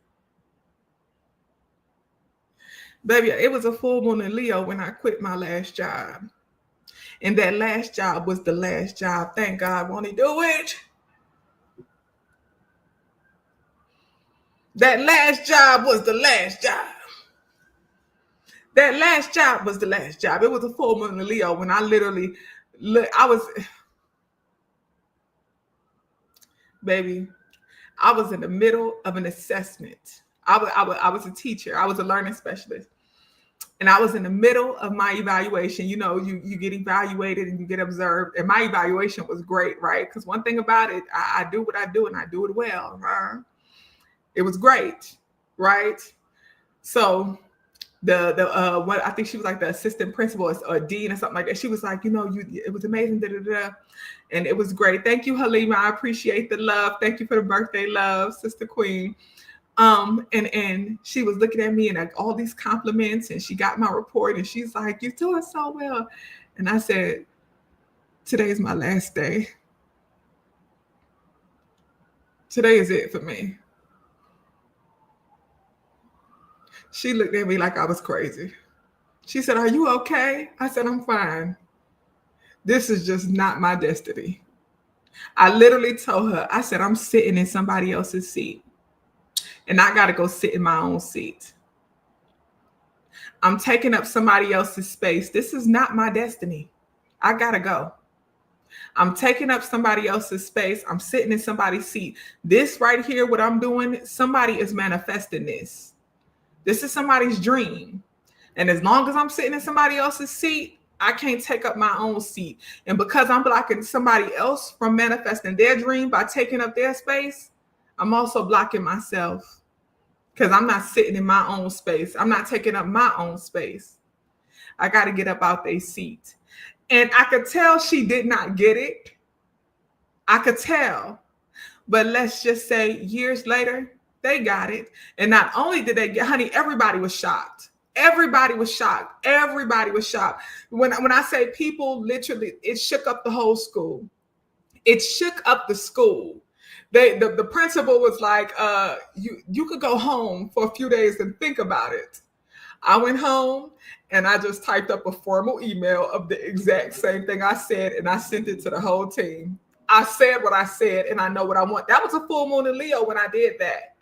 Baby, it was a full moon in Leo when I quit my last job. And that last job was the last job. Thank God, won't he do it? That last job was the last job. That last job was the last job. It was a full moon in Leo when I literally, baby, I was in the middle of an assessment. I was a teacher. I was a learning specialist. And I was in the middle of my evaluation. You know, you get evaluated and you get observed. And my evaluation was great, right? Because one thing about it, I do what I do and I do it well. Huh? It was great, right? So what I think she was like the assistant principal or dean or something like that. She was like, you know, it was amazing, and it was great. Thank you, Halima. I appreciate the love. Thank you for the birthday love, Sister Queen. And she was looking at me and like all these compliments, and she got my report, and she's like, "You're doing so well." And I said, "Today's my last day. Today is it for me." She looked at me like I was crazy. She said, "Are you okay?" I said, "I'm fine. This is just not my destiny." I literally told her, I said, "I'm sitting in somebody else's seat, and I got to go sit in my own seat. I'm taking up somebody else's space. This is not my destiny. I got to go." I'm taking up somebody else's space. I'm sitting in somebody's seat. This right here, what I'm doing, somebody is manifesting this. This is somebody's dream. And as long as I'm sitting in somebody else's seat, I can't take up my own seat. And because I'm blocking somebody else from manifesting their dream by taking up their space, I'm also blocking myself because I'm not sitting in my own space. I'm not taking up my own space. I got to get up out their seat. And I could tell she did not get it. I could tell. But let's just say years later, they got it. And not only did they get, honey, everybody was shocked. Everybody was shocked. Everybody was shocked. When I say people, literally, it shook up the whole school. It shook up the school. The principal was like, you could go home for a few days and think about it. I went home and I just typed up a formal email of the exact same thing I said, and I sent it to the whole team. I said what I said, and I know what I want. That was a full moon in Leo when I did that.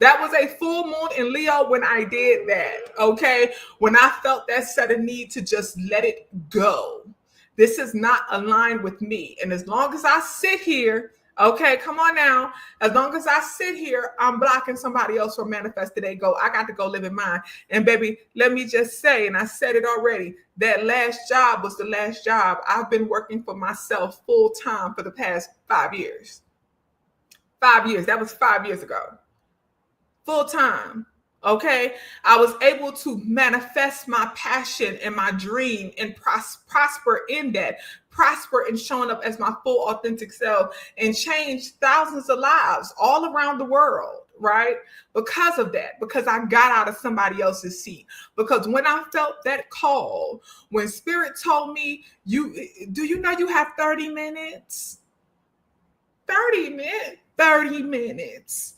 That was a full moon in Leo when I did that, okay? When I felt that sudden need to just let it go. This is not aligned with me. And as long as I sit here, okay, come on now. As long as I sit here, I'm blocking somebody else from manifesting they go. I got to go live in mine. And baby, let me just say, and I said it already, that last job was the last job. I've been working for myself full time for the past 5 years. 5 years. That was 5 years ago. Full time. Okay. I was able to manifest my passion and my dream and prosper in that, prosper in showing up as my full authentic self and change thousands of lives all around the world. Right? Because of that, because I got out of somebody else's seat. Because when I felt that call, when spirit told me, do you know you have 30 minutes? 30 minutes. 30 minutes.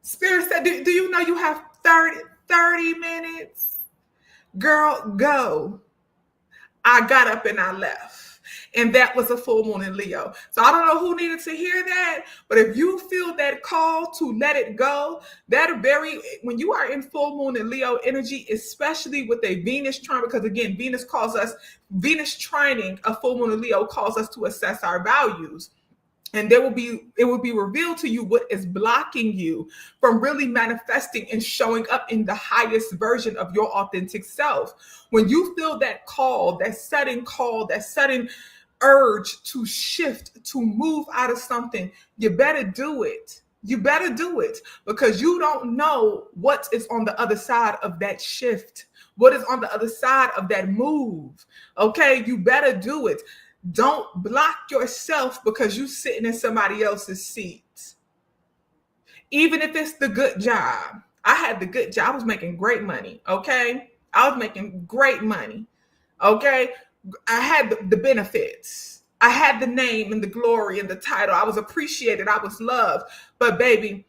Spirit said, do you know you have 30 minutes? Girl, go. I got up and I left. And that was a full moon in Leo. So I don't know who needed to hear that, but if you feel that call to let it go, when you are in full moon in Leo energy, especially with a Venus trine, because again, Venus trining a full moon in Leo calls us to assess our values. And it will be revealed to you what is blocking you from really manifesting and showing up in the highest version of your authentic self. When you feel that call, that sudden urge to shift, to move out of something, you better do it. You better do it because you don't know what is on the other side of that shift, what is on the other side of that move. Okay, you better do it. Don't block yourself because you're sitting in somebody else's seat. Even if it's the good job. I had the good job. I was making great money. Okay. I was making great money. Okay. I had the benefits. I had the name and the glory and the title. I was appreciated. I was loved. But baby,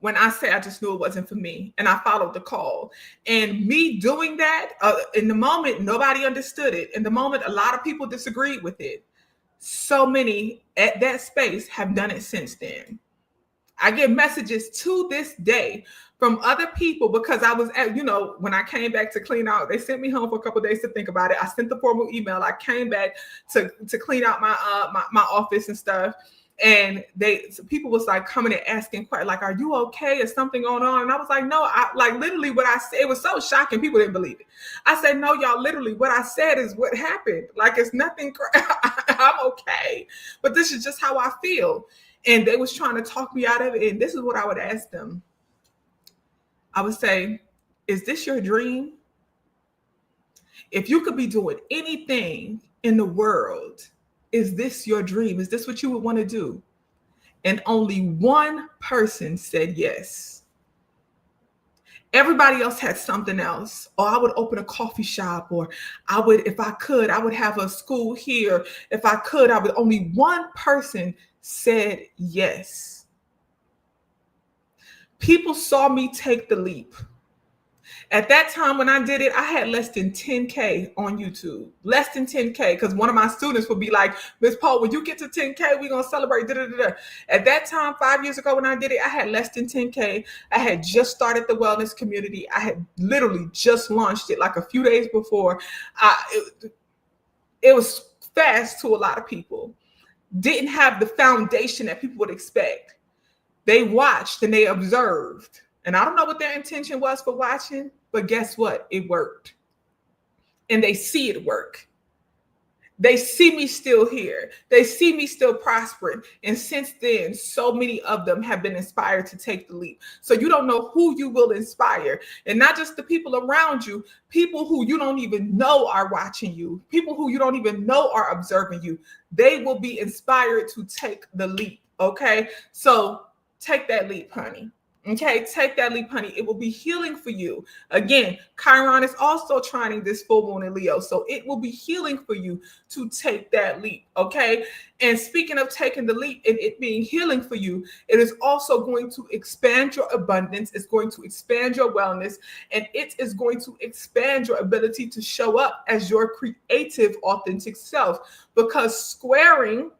when I say I just knew it wasn't for me and I followed the call, and me doing that in the moment, nobody understood it. In the moment, a lot of people disagreed with it. So many at that space have done it since then. I get messages to this day from other people because I was when I came back to clean out, they sent me home for a couple of days to think about it. I sent the formal email. I came back to clean out my office and stuff. And people was like coming and asking quite like, are you okay? Is something going on? And I was like, no, I like literally what I said. It was so shocking. People didn't believe it. I said, no, y'all, literally what I said is what happened. Like, it's nothing. I'm okay. But this is just how I feel. And they was trying to talk me out of it. And this is what I would ask them. I would say, is this your dream? If you could be doing anything in the world, is this your dream? Is this what you would want to do? And only one person said yes. Everybody else had something else. Or I would open a coffee shop, or if I could, I would have a school here. If I could, only one person said yes. People saw me take the leap. At that time when I did it, I had less than 10K on YouTube. Less than 10K, because one of my students would be like, Ms. Paul, when you get to 10K, we're going to celebrate. At that time, 5 years ago when I did it, I had less than 10K. I had just started the wellness community. I had literally just launched it like a few days before. It was fast to a lot of people, didn't have the foundation that people would expect. They watched and they observed. And I don't know what their intention was for watching, but guess what? It worked. And they see it work. They see me still here. They see me still prospering. And since then, so many of them have been inspired to take the leap. So you don't know who you will inspire. And not just the people around you, people who you don't even know are watching you, people who you don't even know are observing you. They will be inspired to take the leap. Okay. So take that leap, honey. Okay, take that leap, honey. It will be healing for you. Again, Chiron is also trining this full moon in Leo. So it will be healing for you to take that leap. Okay. And speaking of taking the leap and it being healing for you, it is also going to expand your abundance. It's going to expand your wellness, and it is going to expand your ability to show up as your creative, authentic self. Because squaring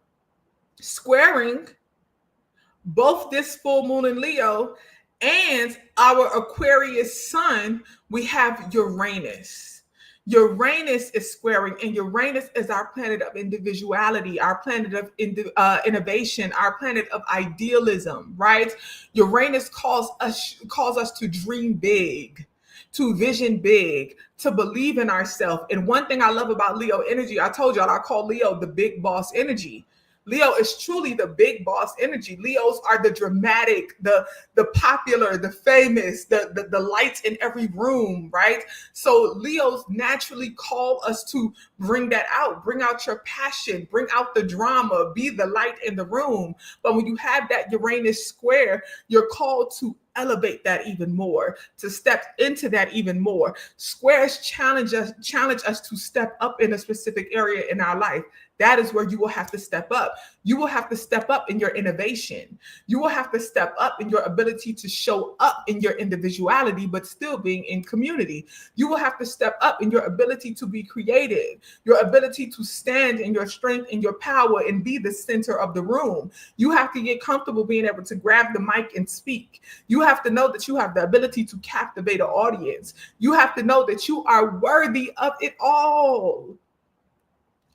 both this full moon in Leo and our Aquarius sun, we have Uranus. Uranus is squaring, and Uranus is our planet of individuality, our planet of innovation, our planet of idealism, right? Uranus calls us to dream big, to vision big, to believe in ourselves. And one thing I love about Leo energy, I told y'all I call Leo the big boss energy. Leo is truly the big boss energy. Leos are the dramatic, the popular, the famous, the lights in every room, right? So Leos naturally call us to bring that out, bring out your passion, bring out the drama, be the light in the room. But when you have that Uranus square, you're called to elevate that even more, to step into that even more. Squares challenge us to step up in a specific area in our life. That is where you will have to step up. You will have to step up in your innovation. You will have to step up in your ability to show up in your individuality, but still being in community. You will have to step up in your ability to be creative, your ability to stand in your strength and your power and be the center of the room. You have to get comfortable being able to grab the mic and speak. You have to know that you have the ability to captivate an audience. You have to know that you are worthy of it all.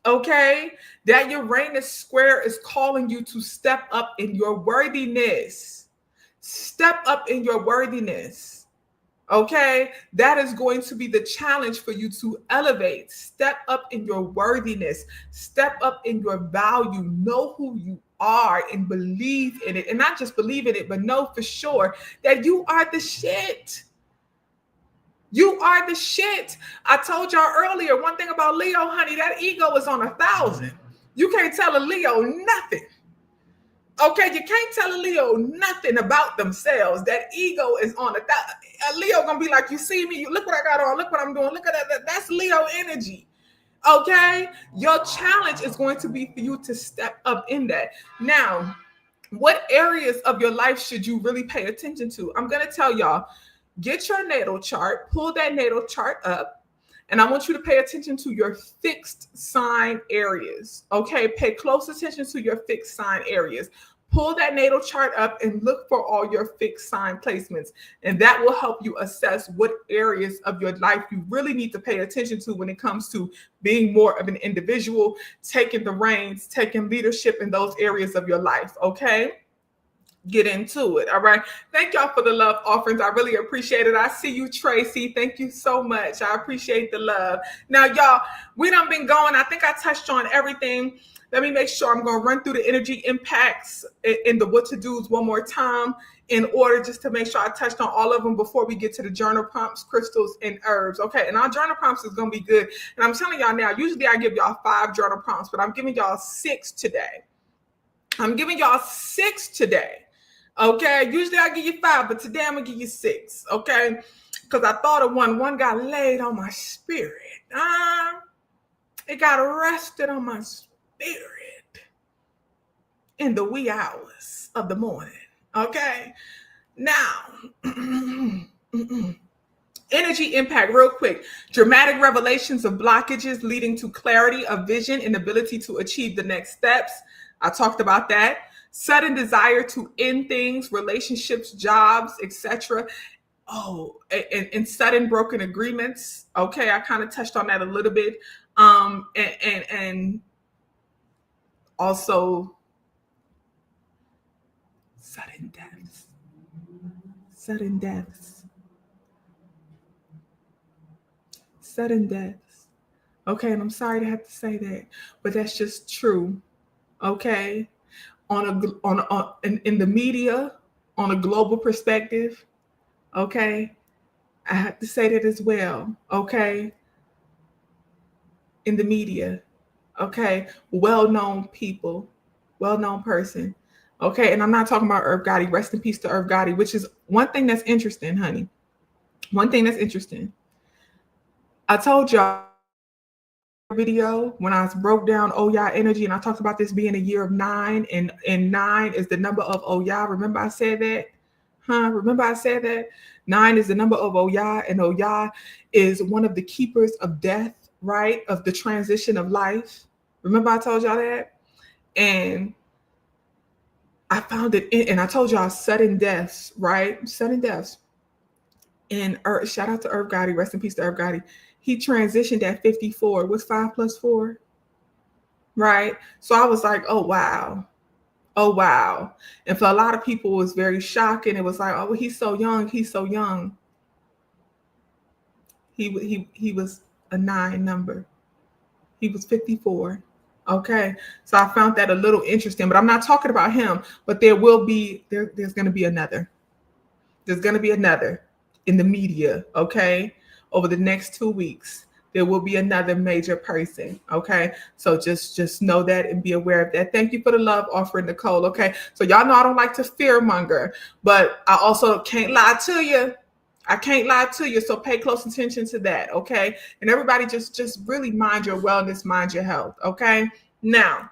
Okay, that Uranus square is calling you to step up in your worthiness. Step up in your worthiness. Okay, that is going to be the challenge for you to elevate. Step up in your worthiness. Step up in your value. Know who you are and believe in it. And not just believe in it, but know for sure that you are the shit. You are the shit. I told y'all earlier, one thing about Leo, honey, that ego is on 1,000. You can't tell a Leo nothing. Okay, you can't tell a Leo nothing about themselves. That ego is on 1,000. A Leo gonna be like, you see me, look what I got on, look what I'm doing, look at that. That's Leo energy. Okay, your challenge is going to be for you to step up in that. Now, what areas of your life should you really pay attention to? I'm gonna tell y'all. Get your natal chart, pull that natal chart up, and I want you to pay attention to your fixed sign areas. Okay, pay close attention to your fixed sign areas. Pull that natal chart up and look for all your fixed sign placements. And that will help you assess what areas of your life you really need to pay attention to when it comes to being more of an individual, taking the reins, taking leadership in those areas of your life. Okay. Get into it. All right. Thank y'all for the love offerings. I really appreciate it. I see you, Tracy. Thank you so much. I appreciate the love. Now, y'all, we done been going. I think I touched on everything. Let me make sure I'm going to run through the energy impacts and the what to do's one more time in order just to make sure I touched on all of them before we get to the journal prompts, crystals, and herbs. Okay. And our journal prompts is going to be good. And I'm telling y'all now, usually I give y'all 5 journal prompts, but I'm giving y'all 6 today. Okay, usually I give you 5, but today I'm gonna give you 6. Okay, because I thought of one. One got laid on my spirit. It got arrested on my spirit in the wee hours of the morning. Okay, now energy impact, real quick. Dramatic revelations of blockages leading to clarity of vision and ability to achieve the next steps. I talked about that. Sudden desire to end things, relationships, jobs, etc. Oh, and sudden broken agreements. Okay, I kind of touched on that a little bit. And Also, sudden deaths. Sudden deaths. Sudden deaths. Okay, and I'm sorry to have to say that, but that's just true. Okay, in the media, on a global perspective. Okay, I have to say that as well. Okay, in the media. Okay, well-known people, well-known person. Okay, and I'm not talking about Irv Gotti. Rest in peace to Irv Gotti, which is one thing that's interesting, honey. One thing that's interesting. I told y'all video when I broke down Oya energy, and I talked about this being a year of 9, and 9 is the number of Oya. Remember I said that? Remember I said that? 9 is the number of Oya, and Oya is one of the keepers of death, right? Of the transition of life. Remember I told y'all that? And I found it and I told y'all sudden deaths, right? Sudden deaths. And shout out to Irv Gotti, rest in peace to Irv Gotti. He transitioned at 54. What's 5 plus 4? Right? So I was like, oh wow. Oh wow. And for a lot of people, it was very shocking. It was like, oh, he's so young. He's so young. He was a 9 number. He was 54. Okay. So I found that a little interesting, but I'm not talking about him, but there's going to be another. There's going to be another in the media. Okay. Over the next 2 weeks, there will be another major person. Okay. So just know that and be aware of that. Thank you for the love offering, Nicole. Okay. So y'all know I don't like to fear monger, but I also can't lie to you. I can't lie to you. So pay close attention to that. Okay. And everybody just really mind your wellness, mind your health. Okay. Now,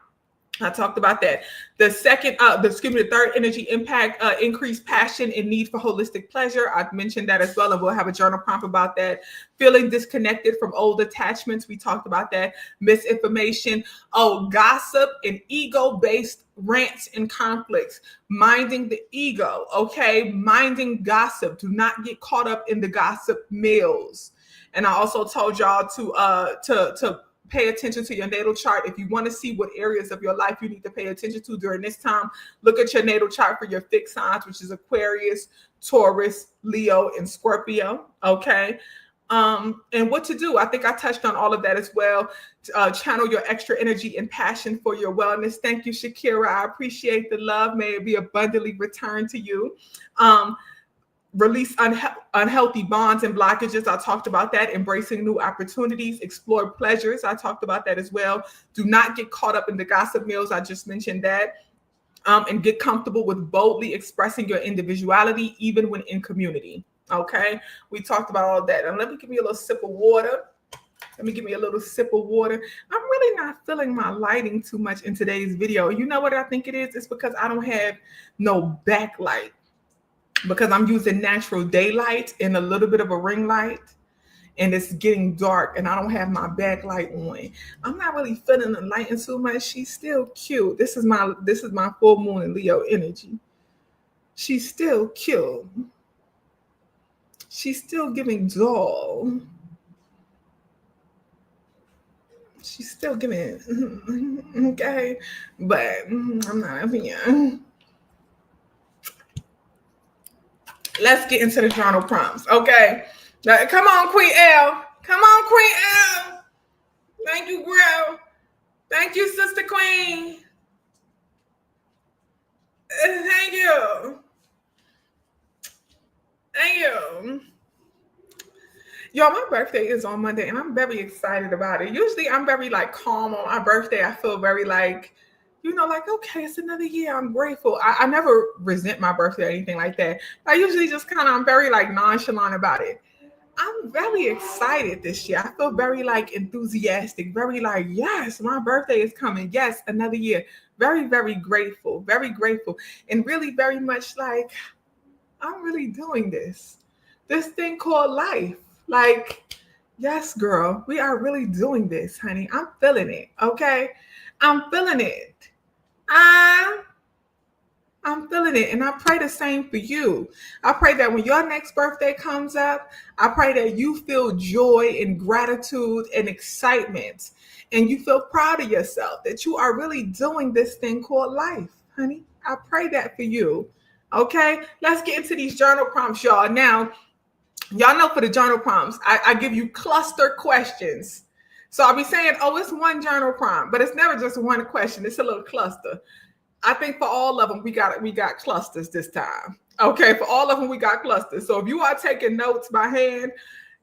I talked about that. The third energy impact, increased passion and need for holistic pleasure. I've mentioned that as well, and we'll have a journal prompt about that. Feeling disconnected from old attachments. We talked about that. Misinformation. Gossip and ego-based rants and conflicts. Minding the ego, okay? Minding gossip. Do not get caught up in the gossip mills. And I also told y'all to pay attention to your natal chart. If you want to see what areas of your life you need to pay attention to during this time, look at your natal chart for your fixed signs, which is Aquarius, Taurus, Leo, and Scorpio. Okay. And what to do. I think I touched on all of that as well. Channel your extra energy and passion for your wellness. Thank you, Shakira. I appreciate the love. May it be abundantly returned to you. Release unhealthy bonds and blockages. I talked about that. Embracing new opportunities, explore pleasures. I talked about that as well. Do not get caught up in the gossip mills. I just mentioned that. And get comfortable with boldly expressing your individuality, even when in community. Okay. We talked about all that. And let me give you a little sip of water. I'm really not feeling my lighting too much in today's video. You know what I think it is? It's because I don't have no backlight. Because I'm using natural daylight and a little bit of a ring light, and it's getting dark and I don't have my backlight on. I'm not really feeling the lighting too much. She's still cute. This is my full moon in Leo energy. She's still cute. She's still giving doll. She's still giving okay, but I'm not up here. Let's get into the journal prompts, okay? Now, come on, Queen L. Come on, Queen L. Thank you, girl. Thank you, Sister Queen. Thank you. Thank you. Y'all, my birthday is on Monday, and I'm very excited about it. Usually, I'm very, calm on my birthday. I feel very, okay, it's another year. I'm grateful. I never resent my birthday or anything like that. I usually just I'm very, nonchalant about it. I'm very excited this year. I feel very, enthusiastic, very, yes, my birthday is coming. Yes, another year. Very, very grateful, and really very much I'm really doing this thing called life. Yes, girl, we are really doing this, honey. I'm feeling it, okay? I'm feeling it. I'm feeling it. And I pray the same for you. I pray that when your next birthday comes up, I pray that you feel joy and gratitude and excitement. And you feel proud of yourself that you are really doing this thing called life, honey. I pray that for you. Okay, let's get into these journal prompts, y'all. Now, y'all know for the journal prompts, I give you cluster questions. So I'll be saying, oh, it's one journal prompt, but it's never just one question. It's a little cluster. I think for all of them, we got clusters this time. Okay, for all of them, we got clusters. So if you are taking notes by hand,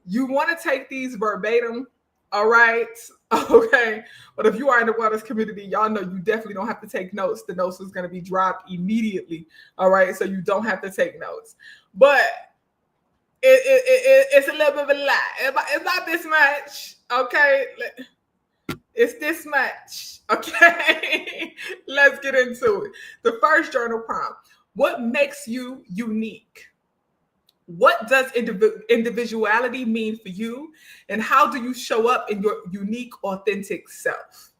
you want to take these verbatim. All right. Okay. But if you are in the wellness community, y'all know you definitely don't have to take notes. The notes is going to be dropped immediately. All right. So you don't have to take notes. But it's a little bit of a lie. It's not this much. Okay. It's this much. Okay. Let's get into it. The first journal prompt. What makes you unique? What does individuality mean for you? And how do you show up in your unique, authentic self?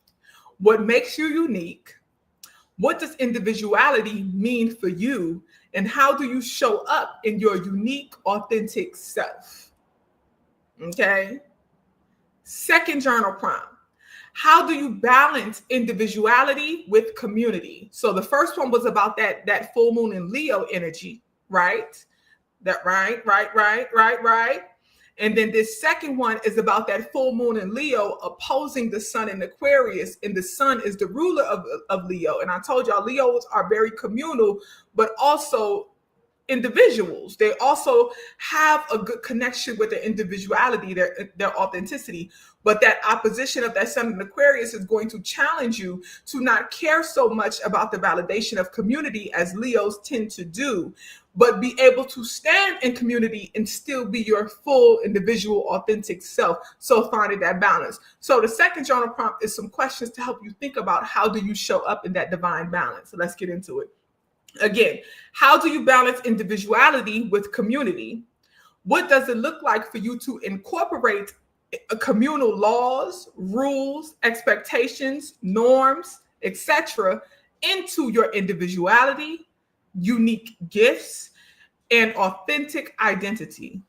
What makes you unique? What does individuality mean for you? And how do you show up in your unique, authentic self? Okay. Second journal prompt. How do you balance individuality with community? So the first one was about that full moon in Leo energy, right? Right. And then this second one is about that full moon in Leo opposing the sun in Aquarius. And the sun is the ruler of Leo. And I told y'all, Leos are very communal, but also individuals. They also have a good connection with their individuality, their authenticity. But that opposition of that sun in Aquarius is going to challenge you to not care so much about the validation of community as Leos tend to do, but be able to stand in community and still be your full individual authentic self. So finding that balance. So the second journal prompt is some questions to help you think about how do you show up in that divine balance. So let's get into it. Again, how do you balance individuality with community? What does it look like for you to incorporate communal laws, rules, expectations, norms, etc., into your individuality, unique gifts, and authentic identity,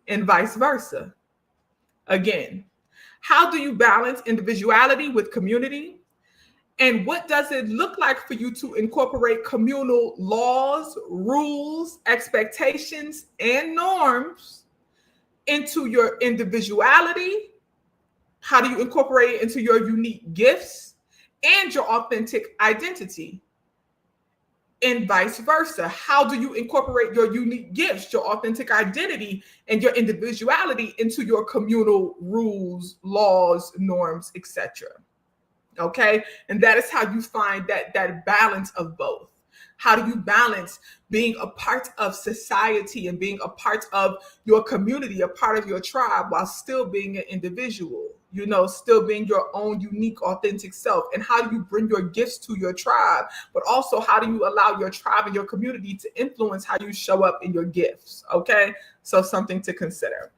and vice versa? Again, how do you balance individuality with community? And what does it look like for you to incorporate communal laws, rules, expectations, and norms into your individuality? How do you incorporate it into your unique gifts and your authentic identity? And vice versa. How do you incorporate your unique gifts, your authentic identity, and your individuality into your communal rules, laws, norms, etc.? Okay. And that is how you find that balance of both. How do you balance being a part of society and being a part of your community, a part of your tribe, while still being an individual, still being your own unique, authentic self? And how do you bring your gifts to your tribe? But also, how do you allow your tribe and your community to influence how you show up in your gifts? Okay. So something to consider.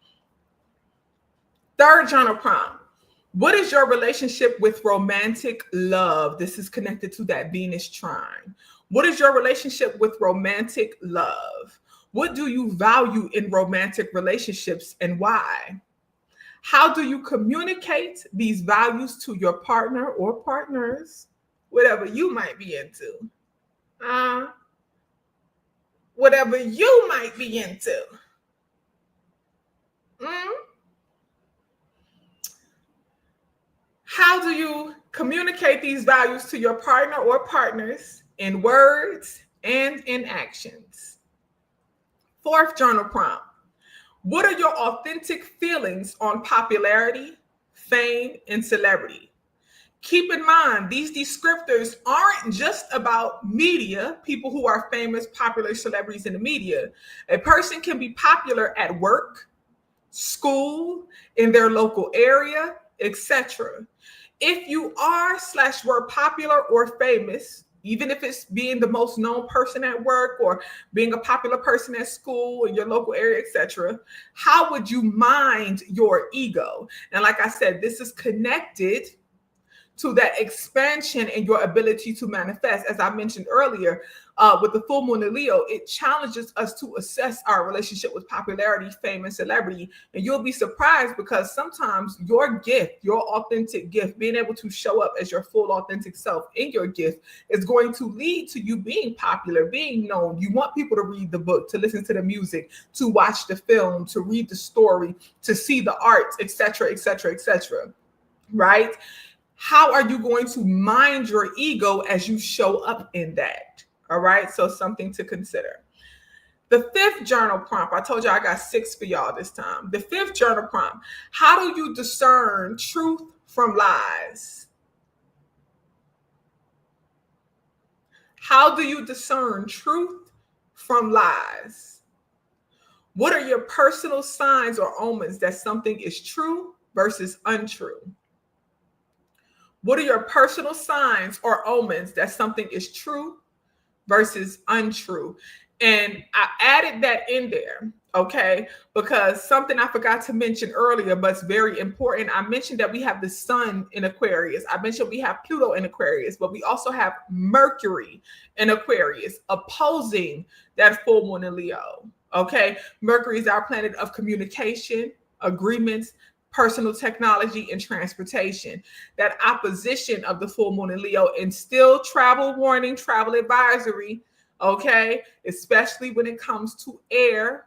Third journal prompt. What is your relationship with romantic love? This is connected to that Venus trine. What is your relationship with romantic love? What do you value in romantic relationships and why? How do you communicate these values to your partner or partners, whatever you might be into? Whatever you might be into. How do you communicate these values to your partner or partners in words and in actions? Fourth journal prompt. What are your authentic feelings on popularity, fame, and celebrity? Keep in mind, these descriptors aren't just about media, people who are famous, popular celebrities in the media. A person can be popular at work, school, in their local area, etc. If you are/were popular or famous, even if it's being the most known person at work or being a popular person at school in your local area, etc., how would you mind your ego? And like I said, this is connected to that expansion and your ability to manifest. As I mentioned earlier, with the full moon in Leo, it challenges us to assess our relationship with popularity, fame, and celebrity. And you'll be surprised because sometimes your gift, your authentic gift, being able to show up as your full authentic self in your gift is going to lead to you being popular, being known. You want people to read the book, to listen to the music, to watch the film, to read the story, to see the art, etc., etc., etc. Right? How are you going to mind your ego as you show up in that? All right. So something to consider. The fifth journal prompt, I told you I got 6 for y'all this time. The fifth journal prompt, how do you discern truth from lies? How do you discern truth from lies? What are your personal signs or omens that something is true versus untrue? What are your personal signs or omens that something is true versus untrue? And I added that in there, okay, because something I forgot to mention earlier, but it's very important. I mentioned that we have the sun in Aquarius. I mentioned we have Pluto in Aquarius, but we also have Mercury in Aquarius opposing that full moon in Leo, okay? Mercury is our planet of communication, agreements, personal technology, and transportation. That opposition of the full moon in Leo, and still travel warning, travel advisory, okay, especially when it comes to air,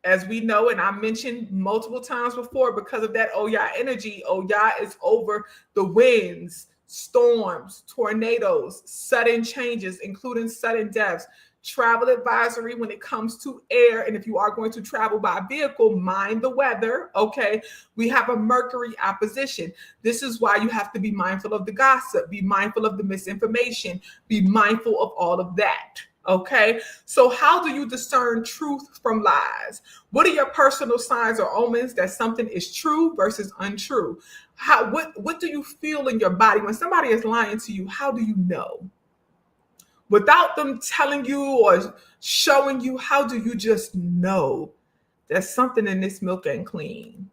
as we know, and I mentioned multiple times before, because of that Oya energy. Oya is over the winds, storms, tornadoes, sudden changes, including sudden deaths. Travel advisory when it comes to air. And if you are going to travel by vehicle, mind the weather. Okay. We have a Mercury opposition. This is why you have to be mindful of the gossip, be mindful of the misinformation, be mindful of all of that. Okay. So how do you discern truth from lies? What are your personal signs or omens that something is true versus untrue? What do you feel in your body when somebody is lying to you? How do you know? Without them telling you or showing you, how do you just know that something in this milk ain't clean?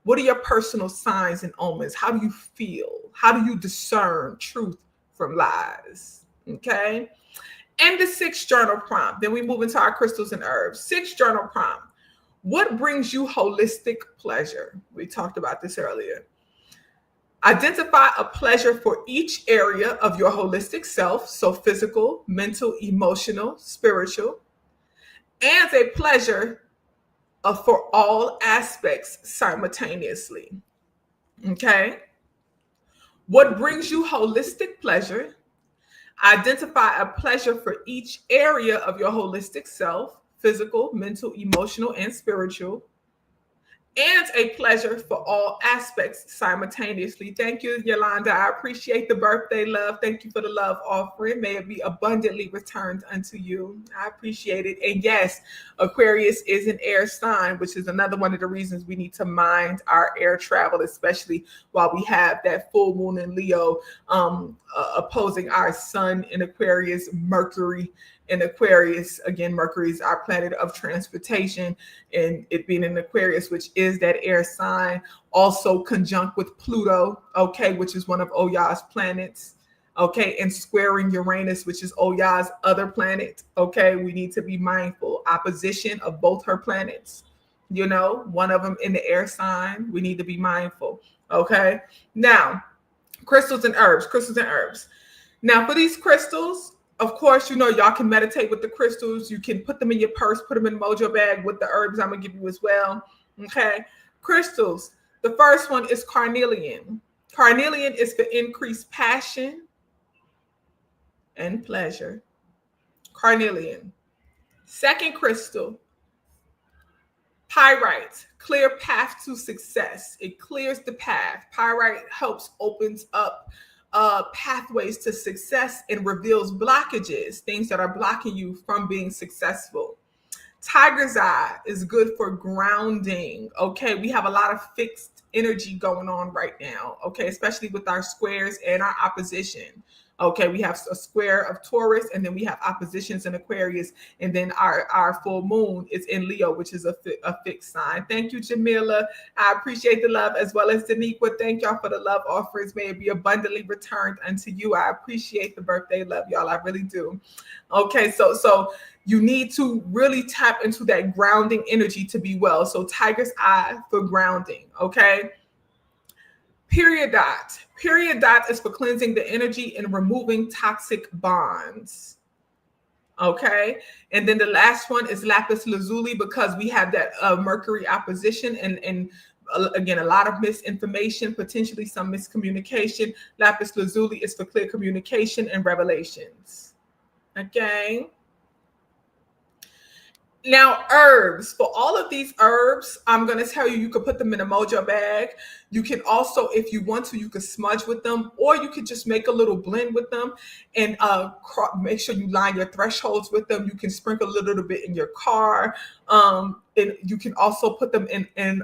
What are your personal signs and omens? How do you feel? How do you discern truth from lies? Okay. And the sixth journal prompt. Then we move into our crystals and herbs. Sixth journal prompt. What brings you holistic pleasure? We talked about this earlier. Identify a pleasure for each area of your holistic self, so physical, mental, emotional, spiritual, and a pleasure for all aspects simultaneously. Okay? What brings you holistic pleasure? Identify a pleasure for each area of your holistic self, physical, mental, emotional, and spiritual, and a pleasure for all aspects simultaneously. Thank you, Yolanda. I appreciate the birthday love. Thank you for the love offering. May it be abundantly returned unto you. I appreciate it. And yes, Aquarius is an air sign, which is another one of the reasons we need to mind our air travel, especially while we have that full moon in Leo opposing our sun in Aquarius, Mercury in Aquarius. Again, Mercury is our planet of transportation, and it being in Aquarius, which is that air sign, also conjunct with Pluto, okay, which is one of Oya's planets, okay, and squaring Uranus, which is Oya's other planet, okay. We need to be mindful. Opposition of both her planets, you know, one of them in the air sign. We need to be mindful, okay. Now, crystals and herbs, crystals and herbs. Now, for these crystals, of course, you know, y'all can meditate with the crystals. You can put them in your purse, put them in the mojo bag with the herbs I'm going to give you as well. Okay. Crystals. The first one is carnelian. Carnelian is for increased passion and pleasure. Carnelian. Second crystal, pyrite. Clear path to success. It clears the path. Pyrite helps opens up pathways to success and reveals blockages, things that are blocking you from being successful. Tiger's eye is good for grounding. Okay, we have a lot of fixed energy going on right now. Okay, especially with our squares and our opposition. Okay, we have a square of Taurus, and then we have oppositions in Aquarius, and then our full moon is in Leo, which is a fixed sign. Thank you, Jamila. I appreciate the love, as well as Daniqua. Thank y'all for the love offerings. May it be abundantly returned unto you. I appreciate the birthday love, y'all. I really do. Okay, so you need to really tap into that grounding energy to be well. So Tiger's Eye for grounding, okay? Period dot. Period dot is for cleansing the energy and removing toxic bonds. Okay. And then the last one is lapis lazuli, because we have that Mercury opposition and again, a lot of misinformation, potentially some miscommunication. Lapis lazuli is for clear communication and revelations. Okay. Now, herbs. For all of these herbs, I'm going to tell you, you can put them in a mojo bag. You can also, if you want to, you can smudge with them, or you can just make a little blend with them and make sure you line your thresholds with them. You can sprinkle a little bit in your car. And you can also put them in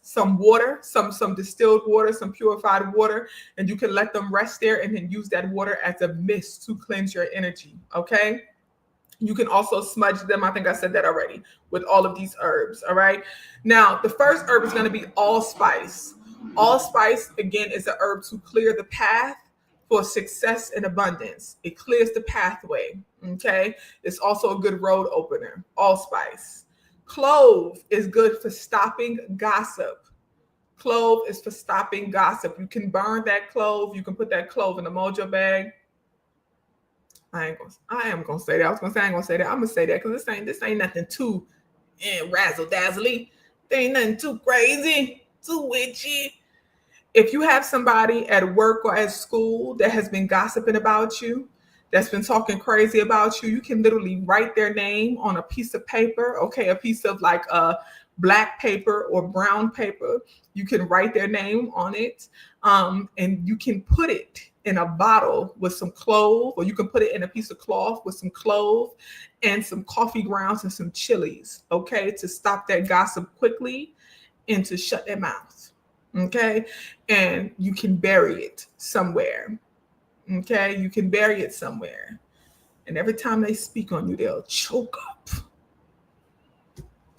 some water, some distilled water, some purified water, and you can let them rest there and then use that water as a mist to cleanse your energy. Okay. You can also smudge them. I think I said that already, with all of these herbs. All right. Now, the first herb is going to be allspice. Allspice, again, is a herb to clear the path for success and abundance. It clears the pathway. Okay. It's also a good road opener. Allspice. Clove is good for stopping gossip. Clove is for stopping gossip. You can burn that clove. You can put that clove in a mojo bag. I am gonna say that. I was gonna say I ain't gonna say that. I'm gonna say that because this ain't nothing too razzle dazzly. There ain't nothing too crazy, too witchy. If you have somebody at work or at school that has been gossiping about you, that's been talking crazy about you, you can literally write their name on a piece of paper. Okay, a piece of like black paper or brown paper. You can write their name on it, and you can put it in a bottle with some clove, or you can put it in a piece of cloth with some clove and some coffee grounds and some chilies, okay, to stop that gossip quickly and to shut their mouth, okay? And you can bury it somewhere, okay? You can bury it somewhere. And every time they speak on you, they'll choke up.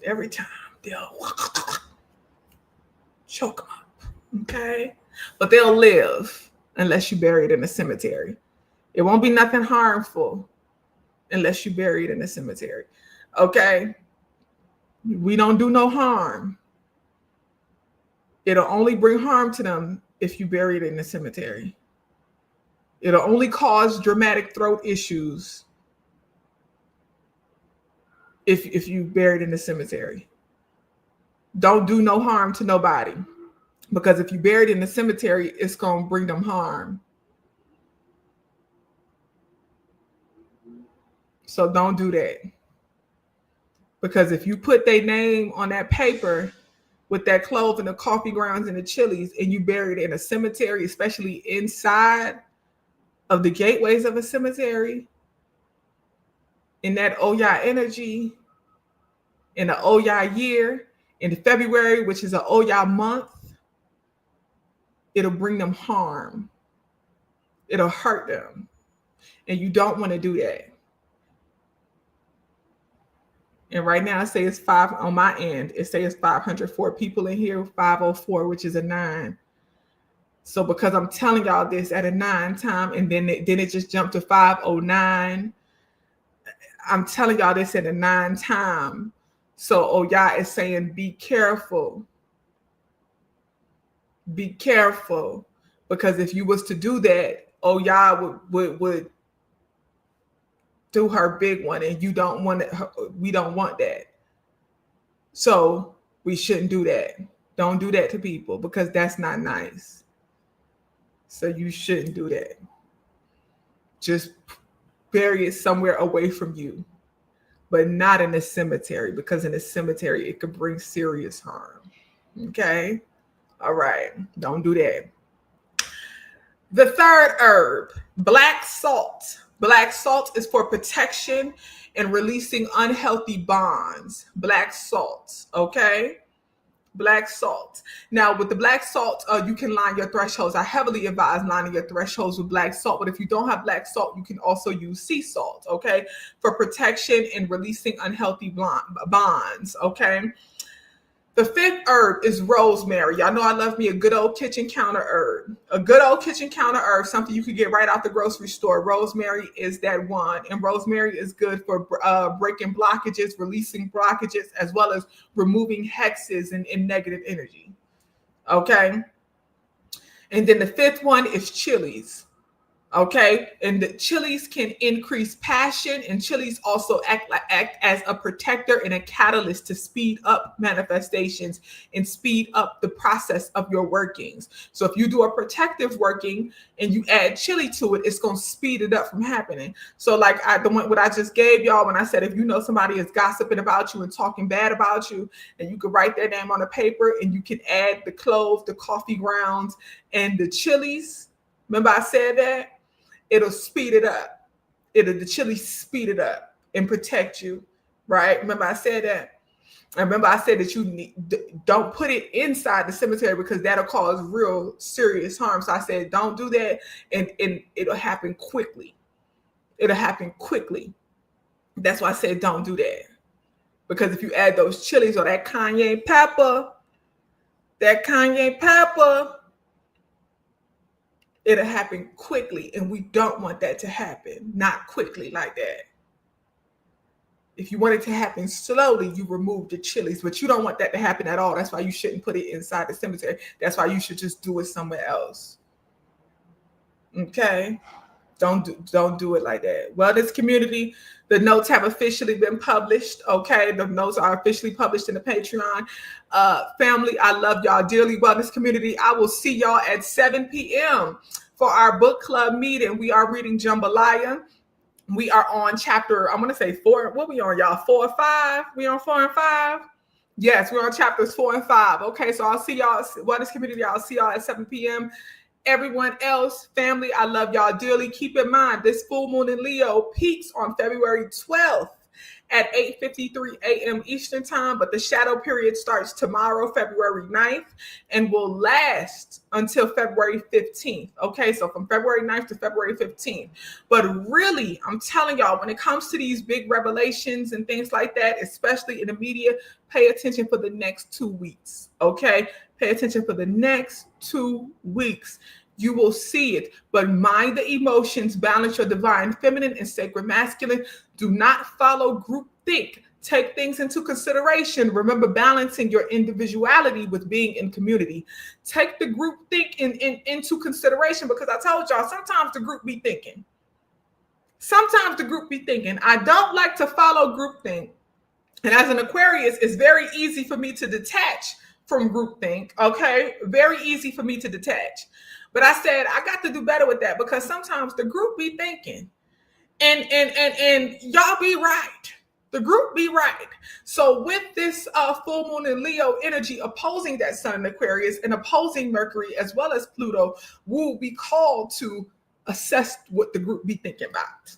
Every time they'll choke them up, okay? But they'll live unless you bury it in a cemetery. It won't be nothing harmful unless you bury it in a cemetery. Okay? We don't do no harm. It'll only bring harm to them if you bury it in the cemetery. It'll only cause dramatic throat issues if you bury it in the cemetery. Don't do no harm to nobody. Because if you bury it in the cemetery, it's going to bring them harm. So don't do that. Because if you put their name on that paper with that clove and the coffee grounds and the chilies, and you bury it in a cemetery, especially inside of the gateways of a cemetery, in that Oya energy, in the Oya year, in February, which is an Oya month, it'll bring them harm. It'll hurt them. And you don't want to do that. And right now, it says it's 5 on my end. It says 504 people in here, 504, which is a 9. So because I'm telling y'all this at a 9 time, and then it just jumped to 509. I'm telling y'all this at a 9 time. So Oya is saying, be careful. Be careful. Because if you was to do that, Oya would do her big one, and you don't want it. We don't want that. So we shouldn't do that. Don't do that to people, because that's not nice. So you shouldn't do that. Just bury it somewhere away from you, but not in a cemetery, because in a cemetery, it could bring serious harm. Okay? All right. Don't do that. The third herb, black salt. Black salt is for protection and releasing unhealthy bonds. Black salt, okay? Black salt. Now, with the black salt, you can line your thresholds. I heavily advise lining your thresholds with black salt. But if you don't have black salt, you can also use sea salt, okay, for protection and releasing unhealthy bonds, okay? The fifth herb is rosemary. Y'all know I love me a good old kitchen counter herb. A good old kitchen counter herb, something you can get right out the grocery store. Rosemary is that one. And rosemary is good for breaking blockages, releasing blockages, as well as removing hexes and negative energy. Okay. And then the fifth one is chilies. Okay, and the chilies can increase passion, and chilies also act as a protector and a catalyst to speed up manifestations and speed up the process of your workings. So if you do a protective working and you add chili to it, it's going to speed it up from happening. So like the one what I just gave y'all when I said, if you know somebody is gossiping about you and talking bad about you, and you can write their name on a paper, and you can add the cloves, the coffee grounds, and the chilies. Remember I said that? It'll speed it up. The chili speed it up and protect you, right? Remember I said that? I remember I said that don't put it inside the cemetery because that'll cause real serious harm. So I said, don't do that. And it'll happen quickly. It'll happen quickly. That's why I said, don't do that. Because if you add those chilies or that cayenne pepper, it'll happen quickly, and we don't want that to happen. Not quickly like that. If you want it to happen slowly, you remove the chilies, but you don't want that to happen at all. That's why you shouldn't put it inside the cemetery. That's why you should just do it somewhere else. Okay? Don't do it like that. Well, this community, the notes have officially been published. Okay, the notes are officially published in the Patreon. Family, I love y'all dearly. Wellness community, I will see y'all at 7 p.m. for our book club meeting. We are reading Jambalaya. We are on chapter, I'm going to say 4. What we on, y'all? 4 or 5? We on 4 and 5? Yes, we're on chapters 4 and 5. Okay, so I'll see y'all, Wellness community, I'll see y'all at 7 p.m. Everyone else, family, I love y'all dearly. Keep in mind, this full moon in Leo peaks on February 12th at 8:53 a.m. Eastern time, but the shadow period starts tomorrow, February 9th, and will last until February 15th. Okay, so from February 9th to February 15th. But really, I'm telling y'all, when it comes to these big revelations and things like that, especially in the media, pay attention for the next 2 weeks. Okay, pay attention for the next 2 weeks. You will see it, but mind the emotions, balance your divine feminine and sacred masculine. Do not follow group think. Take things into consideration. Remember balancing your individuality with being in community. Take the group think into consideration, because I told y'all, sometimes the group be thinking. Sometimes the group be thinking. I don't like to follow group think. And as an Aquarius, it's very easy for me to detach from groupthink, okay? Very easy for me to detach. But I said, I got to do better with that, because sometimes the group be thinking. And y'all be right. The group be right. So with this full moon in Leo energy opposing that sun in Aquarius and opposing Mercury as well as Pluto, we'll be called to assess what the group be thinking about.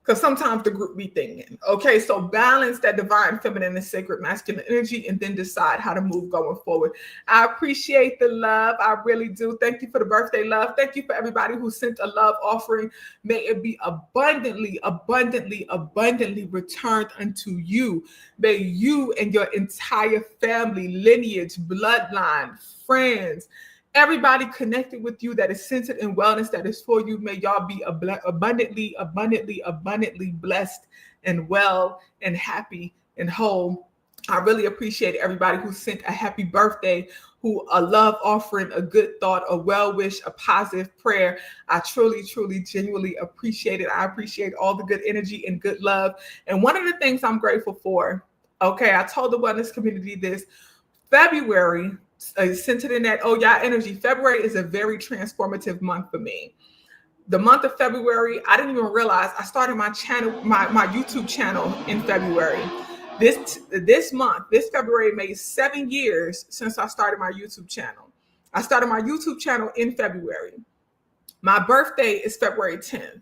Because sometimes the group be thinking. Okay, so balance that divine feminine and sacred masculine energy and then decide how to move going forward. I appreciate the love. I really do. Thank you for the birthday love. Thank you for everybody who sent a love offering. May it be abundantly, abundantly, abundantly returned unto you. May you and your entire family, lineage, bloodline, friends, everybody connected with you that is centered in wellness, that is for you, may y'all be abundantly, abundantly, abundantly blessed and well and happy and whole. I really appreciate everybody who sent a happy birthday, who a love offering, a good thought, a well wish, a positive prayer. I truly, truly, genuinely appreciate it. I appreciate all the good energy and good love. And one of the things I'm grateful for, okay, I told the wellness community this, February, centered in that y'all energy. February is a very transformative month for me. The month of February, I didn't even realize I started my channel, my YouTube channel in February. This month, this February, made 7 years since I started my YouTube channel. I started my YouTube channel in February. My birthday is February 10th.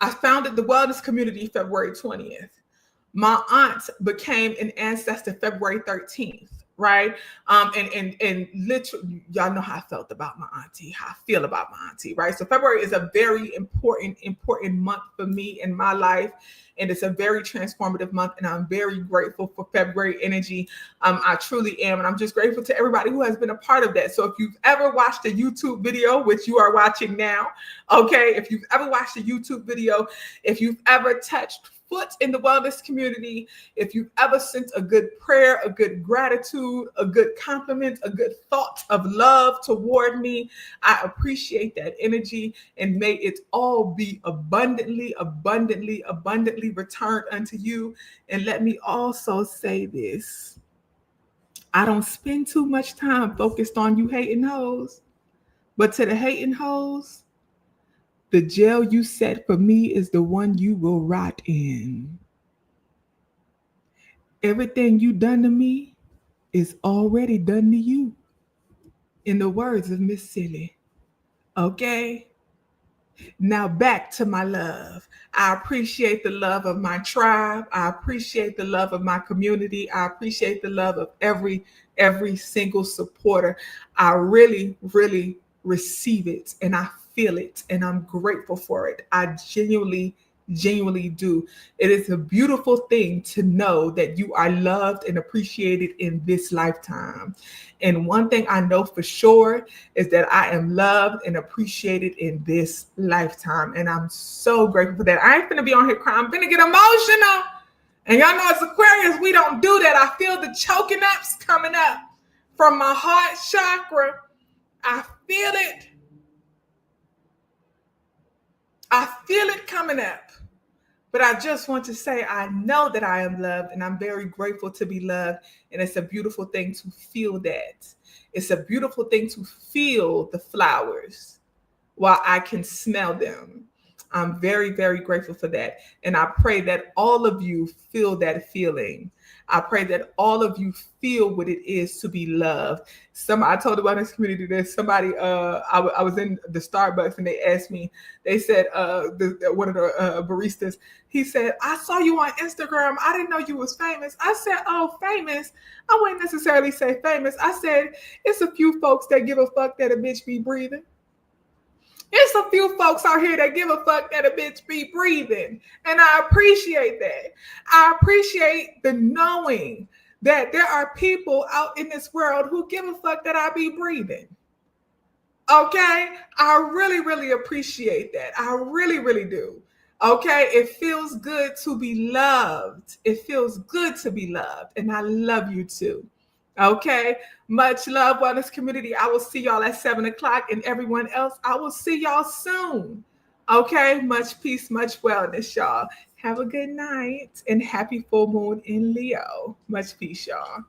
I founded the wellness community February 20th. My aunt became an ancestor February 13th. right? And literally, y'all know how I felt about my auntie, how I feel about my auntie, right? So February is a very important month for me in my life. And it's a very transformative month, and I'm very grateful for February energy. I truly am, and I'm just grateful to everybody who has been a part of that. So if you've ever watched a YouTube video, which you are watching now, okay, if you've ever watched a YouTube video, if you've ever touched foot in the wellness community, if you've ever sent a good prayer, a good gratitude, a good compliment, a good thought of love toward me, I appreciate that energy, and may it all be abundantly returned unto you. And let me also say this: I don't spend too much time focused on you hating hoes, but to the hating hoes, the jail you set for me is the one you will rot in. Everything you done to me is already done to you. In the words of Miss Silly. Okay? Now back to my love. I appreciate the love of my tribe. I appreciate the love of my community. I appreciate the love of every single supporter. I really receive it, and I feel it, and I'm grateful for it. I genuinely do. It is a beautiful thing to know that you are loved and appreciated in this lifetime. And one thing I know for sure is that I am loved and appreciated in this lifetime. And I'm so grateful for that. I ain't finna be on here crying. I'm finna get emotional. And y'all know as Aquarius, we don't do that. I feel the choking ups coming up from my heart chakra. I feel it. I feel it coming up. But I just want to say I know that I am loved, and I'm very grateful to be loved. And it's a beautiful thing to feel that. It's a beautiful thing to feel the flowers while I can smell them. I'm very grateful for that. And I pray that all of you feel that feeling. I pray that all of you feel what it is to be loved. I told about this community that somebody, I was in the Starbucks and they asked me, they said, one of the baristas, he said, I saw you on Instagram. I didn't know you was famous. I said, oh, famous? I wouldn't necessarily say famous. I said, it's a few folks that give a fuck that a bitch be breathing. It's a few folks out here that give a fuck that a bitch be breathing. And I appreciate that. I appreciate the knowing that there are people out in this world who give a fuck that I be breathing. Okay? I really appreciate that. I really do. Okay? It feels good to be loved. It feels good to be loved. And I love you too. Okay, much love, wellness community. I will see y'all at 7:00, and everyone else, I will see y'all soon. Okay, much peace, much wellness, y'all. Have a good night and happy full moon in Leo. Much peace, y'all.